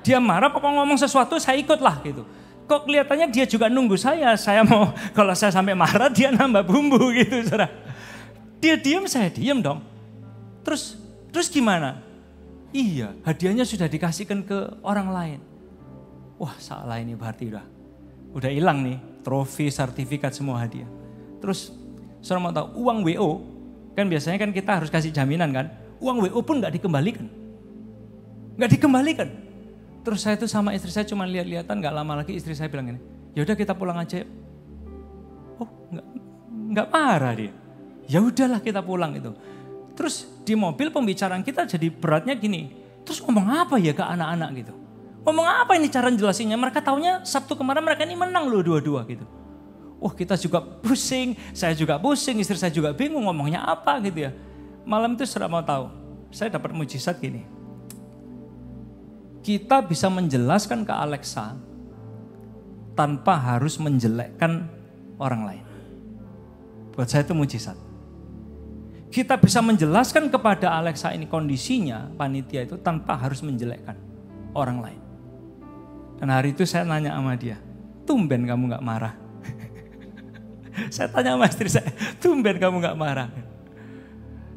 E: Dia marah, pokoknya ngomong sesuatu, saya ikut lah gitu. Kok kelihatannya dia juga nunggu saya mau, kalau saya sampai marah, dia nambah bumbu gitu. Saudara. Dia diam, saya diam dong. Terus gimana? Iya, hadiahnya sudah dikasihkan ke orang lain. Wah salah ini berarti udah hilang nih. Trofi, sertifikat, semua hadiah. Terus, saudara mau tahu, uang WO, kan biasanya kan kita harus kasih jaminan kan. Uang WO pun gak dikembalikan. Gak dikembalikan. Terus saya tuh sama istri saya cuma lihat-lihatan, gak lama lagi istri saya bilang gini, yaudah kita pulang aja. Oh gak marah dia. Ya udahlah kita pulang itu. Terus di mobil pembicaraan kita jadi beratnya gini. Terus ngomong apa ya ke anak-anak gitu. Ngomong apa ini cara jelasinnya. Mereka taunya Sabtu kemarin mereka ini menang loh 2-2 gitu. Wah kita juga pusing, saya juga pusing, istri saya juga bingung ngomongnya apa gitu ya. Malam itu sudah mau tahu, saya dapat mujizat gini. Kita bisa menjelaskan ke Alexa tanpa harus menjelekkan orang lain. Buat saya itu mujizat. Kita bisa menjelaskan kepada Alexa ini kondisinya, panitia itu tanpa harus menjelekkan orang lain. Dan hari itu saya nanya sama dia, tumben kamu gak marah. Saya tanya sama istri saya, tumben kamu gak marah.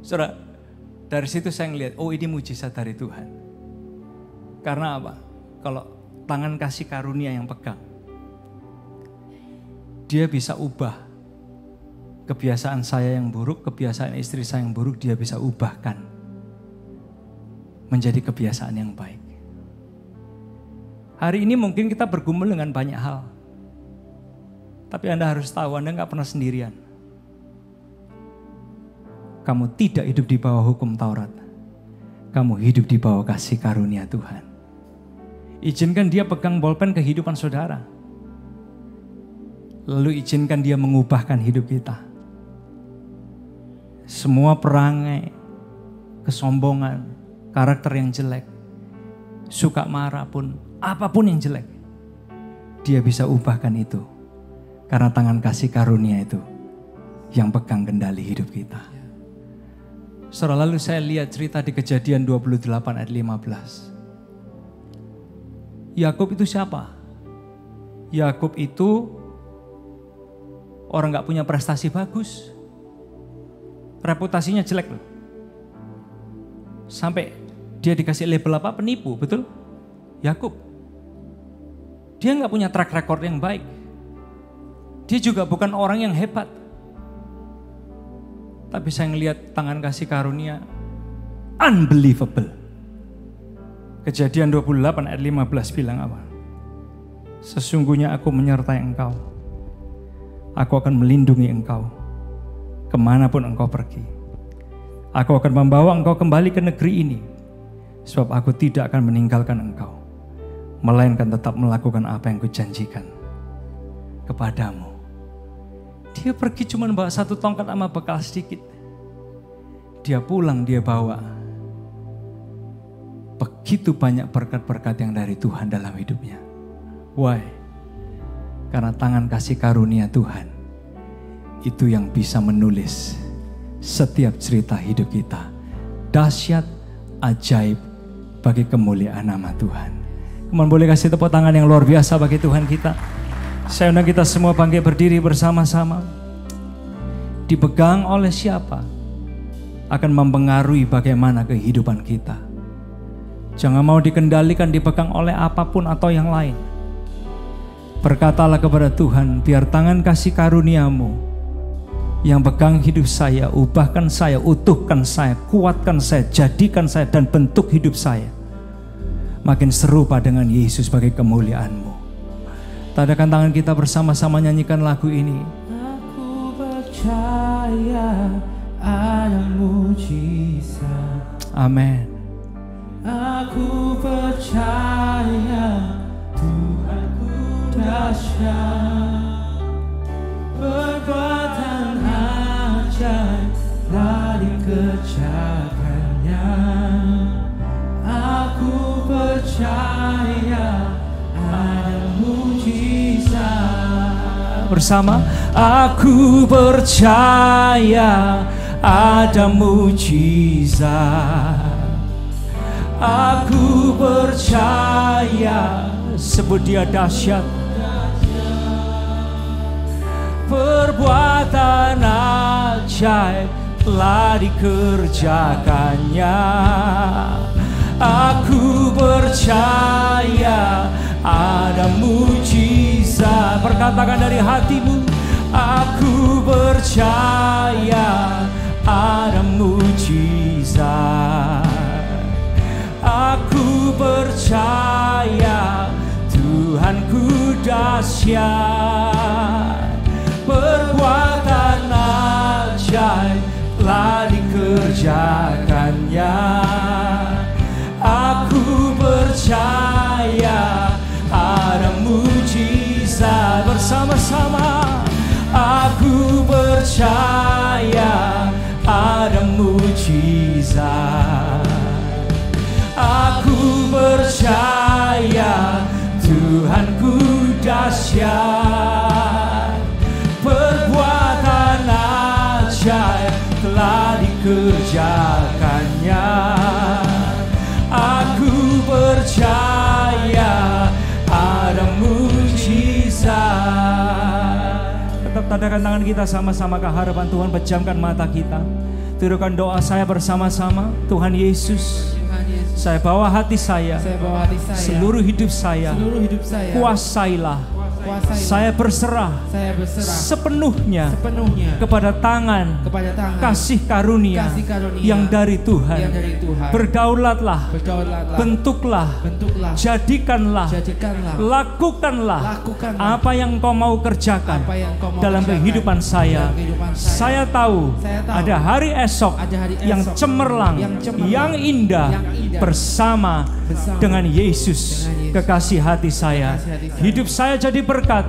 E: Saudara, dari situ saya ngelihat, oh ini mujizat dari Tuhan. Karena apa? Kalau tangan kasih karunia yang pegang, dia bisa ubah kebiasaan saya yang buruk, kebiasaan istri saya yang buruk, dia bisa ubahkan menjadi kebiasaan yang baik. Hari ini mungkin kita bergumul dengan banyak hal. Tapi Anda harus tahu, Anda gak pernah sendirian. Kamu tidak hidup di bawah hukum Taurat. Kamu hidup di bawah kasih karunia Tuhan. Izinkan dia pegang bolpen kehidupan saudara. Lalu izinkan dia mengubahkan hidup kita. Semua perangai, kesombongan, karakter yang jelek, suka marah pun, apapun yang jelek, dia bisa ubahkan itu. Karena tangan kasih karunia itu yang pegang kendali hidup kita. Saudara, lalu saya lihat cerita di Kejadian 28 ayat 15. Yakub itu siapa? Yakub itu orang gak punya prestasi bagus. Reputasinya jelek loh. Sampai dia dikasih label apa? Penipu, betul? Yakub. Dia gak punya track record yang baik. Dia juga bukan orang yang hebat. Tapi saya ngelihat tangan kasih karunia unbelievable. Kejadian 28 ayat 15 bilang apa? Sesungguhnya aku menyertai engkau. Aku akan melindungi engkau kemanapun engkau pergi. Aku akan membawa engkau kembali ke negeri ini. Sebab aku tidak akan meninggalkan engkau, melainkan tetap melakukan apa yang kujanjikan kepadamu. Dia pergi cuma bawa 1 tongkat sama bekal sedikit. Dia pulang, dia bawa begitu banyak berkat-berkat yang dari Tuhan dalam hidupnya. Why? Karena tangan kasih karunia Tuhan itu yang bisa menulis setiap cerita hidup kita. Dahsyat, ajaib bagi kemuliaan nama Tuhan. Kemudian boleh kasih tepuk tangan yang luar biasa bagi Tuhan kita. Saya undang kita semua bangkit berdiri bersama-sama. Dipegang oleh siapa akan mempengaruhi bagaimana kehidupan kita. Jangan mau dikendalikan, dipegang oleh apapun atau yang lain. Berkatalah kepada Tuhan, biar tangan kasih karuniamu yang pegang hidup saya, ubahkan saya, utuhkan saya, kuatkan saya, jadikan saya, dan bentuk hidup saya makin serupa dengan Yesus sebagai kemuliaan-Mu. Tadakan tangan kita bersama-sama nyanyikan lagu ini.
A: Aku percaya ada mujizat.
E: Amin.
A: Aku percaya Tuhanku dahsyat, perbuatan ajaib telah dikerjakannya. Aku percaya ada mujizat.
E: Bersama, aku percaya ada mujizat. Aku percaya, sebut dia dahsyat. Perbuatan ajaib telah dikerjakannya. Aku percaya ada mujizat. Perkatakan dari hatimu, aku percaya ada mujizat. Aku percaya Tuhanku dahsyat, perbuatan ajaib telah dikerjakannya. Aku percaya ada mujizat. Bersama-sama, aku percaya ada mujizat. Aku percaya Tuhanku dahsyat, perbuatan ajaib telah dikerjakannya. Aku percaya ada mujizat. Tetap tadakan tangan kita sama-sama ke hadapan Tuhan, pejamkan mata kita. Tirukan doa saya bersama-sama. Tuhan Yesus, saya bawa hati saya, seluruh hidup saya, kuasailah. Saya berserah sepenuhnya kepada tangan kasih karunia yang dari Tuhan. Berdaulatlah, bentuklah, jadikanlah, lakukanlah apa yang Engkau mau kerjakan dalam kehidupan saya. Saya tahu ada hari esok yang cemerlang, yang indah bersama dengan Yesus, kekasih hati saya. Hidup saya jadi berkat,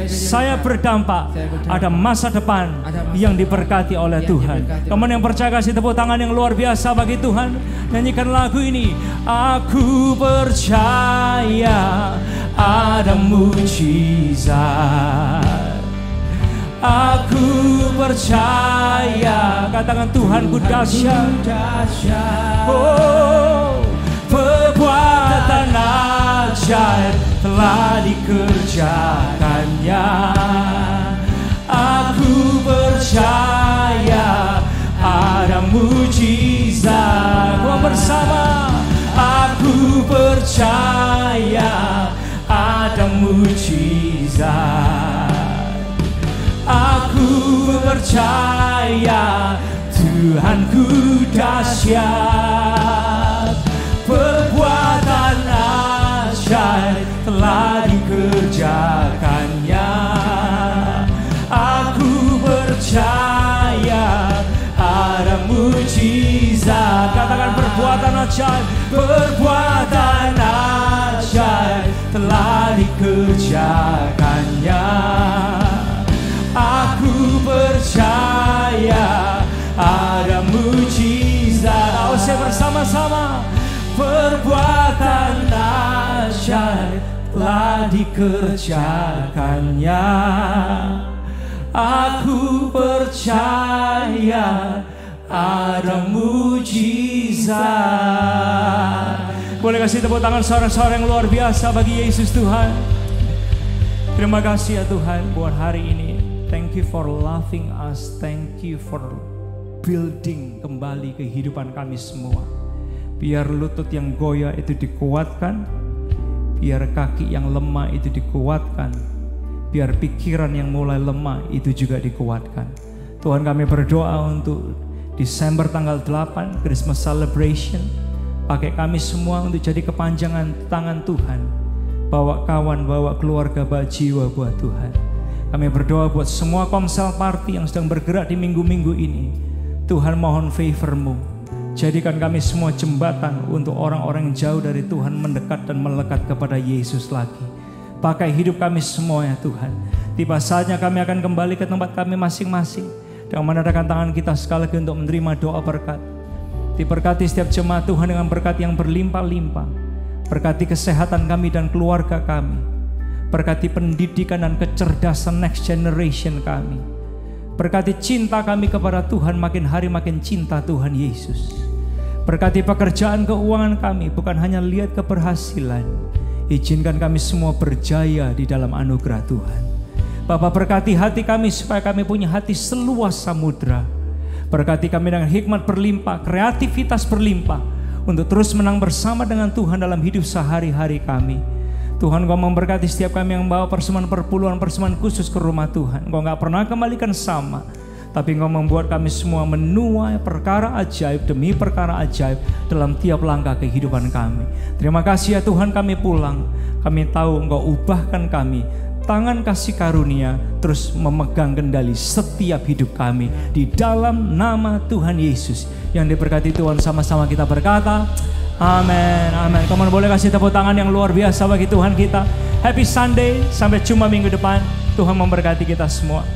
E: saya berdampak, ada masa depan yang diberkati oleh Tuhan. Teman yang percaya, kasih tepuk tangan yang luar biasa bagi Tuhan. Nyanyikan lagu ini. Aku percaya ada mujizat. Aku percaya, katakan Tuhanku dahsyat. Oh, perbuatan ajaib telah dikerjakannya. Aku percaya ada mujizat. Gua bersama. Aku percaya ada mujizat. Aku percaya Tuhanku dahsyat, perbuatan ajaib telah dikerjakannya. Aku percaya ada mujizat. Katakan perbuatan ajaib, perbuatan ajaib telah dikerjakannya. Aku percaya ada mujizat. Oh, saya bersama-sama. Perbuatan ajaib telah dikerjakannya. Aku percaya ada mujizat. Boleh kasih tepuk tangan saudara-saudara yang luar biasa bagi Yesus Tuhan. Terima kasih ya Tuhan buat hari ini. Thank you for loving us. Thank you for building kembali kehidupan kami semua. Biar lutut yang goyah itu dikuatkan, biar kaki yang lemah itu dikuatkan, biar pikiran yang mulai lemah itu juga dikuatkan. Tuhan, kami berdoa untuk Desember tanggal 8, Christmas celebration. Pakai kami semua untuk jadi kepanjangan tangan Tuhan. Bawa kawan, bawa keluarga, bawa jiwa buat Tuhan. Kami berdoa buat semua komsel party yang sedang bergerak di minggu-minggu ini. Tuhan, mohon favor-Mu. Jadikan kami semua jembatan untuk orang-orang yang jauh dari Tuhan mendekat dan melekat kepada Yesus lagi. Pakai hidup kami semua ya Tuhan. Tiba saatnya kami akan kembali ke tempat kami masing-masing, dengan menadahkan tangan kita sekali lagi untuk menerima doa berkat. Diberkati setiap jemaat Tuhan dengan berkat yang berlimpah-limpah. Berkati kesehatan kami dan keluarga kami. Berkati pendidikan dan kecerdasan next generation kami. Berkati cinta kami kepada Tuhan, makin hari makin cinta Tuhan Yesus. Berkati pekerjaan keuangan kami, bukan hanya lihat keberhasilan. Izinkan kami semua berjaya di dalam anugerah Tuhan. Bapa, berkati hati kami supaya kami punya hati seluas samudra. Berkati kami dengan hikmat berlimpah, kreativitas berlimpah, untuk terus menang bersama dengan Tuhan dalam hidup sehari-hari kami. Tuhan, Engkau memberkati setiap kami yang bawa persembahan perpuluhan, persembahan khusus ke rumah Tuhan. Engkau gak pernah kembalikan sama, tapi Engkau membuat kami semua menuai perkara ajaib demi perkara ajaib dalam tiap langkah kehidupan kami. Terima kasih ya Tuhan, kami pulang. Kami tahu Engkau ubahkan kami. Tangan kasih karunia terus memegang kendali setiap hidup kami. Di dalam nama Tuhan Yesus yang diberkati Tuhan, sama-sama kita berkata, amin, amin. Kamu boleh kasih tepuk tangan yang luar biasa bagi Tuhan kita. Happy Sunday, sampai jumpa minggu depan. Tuhan memberkati kita semua.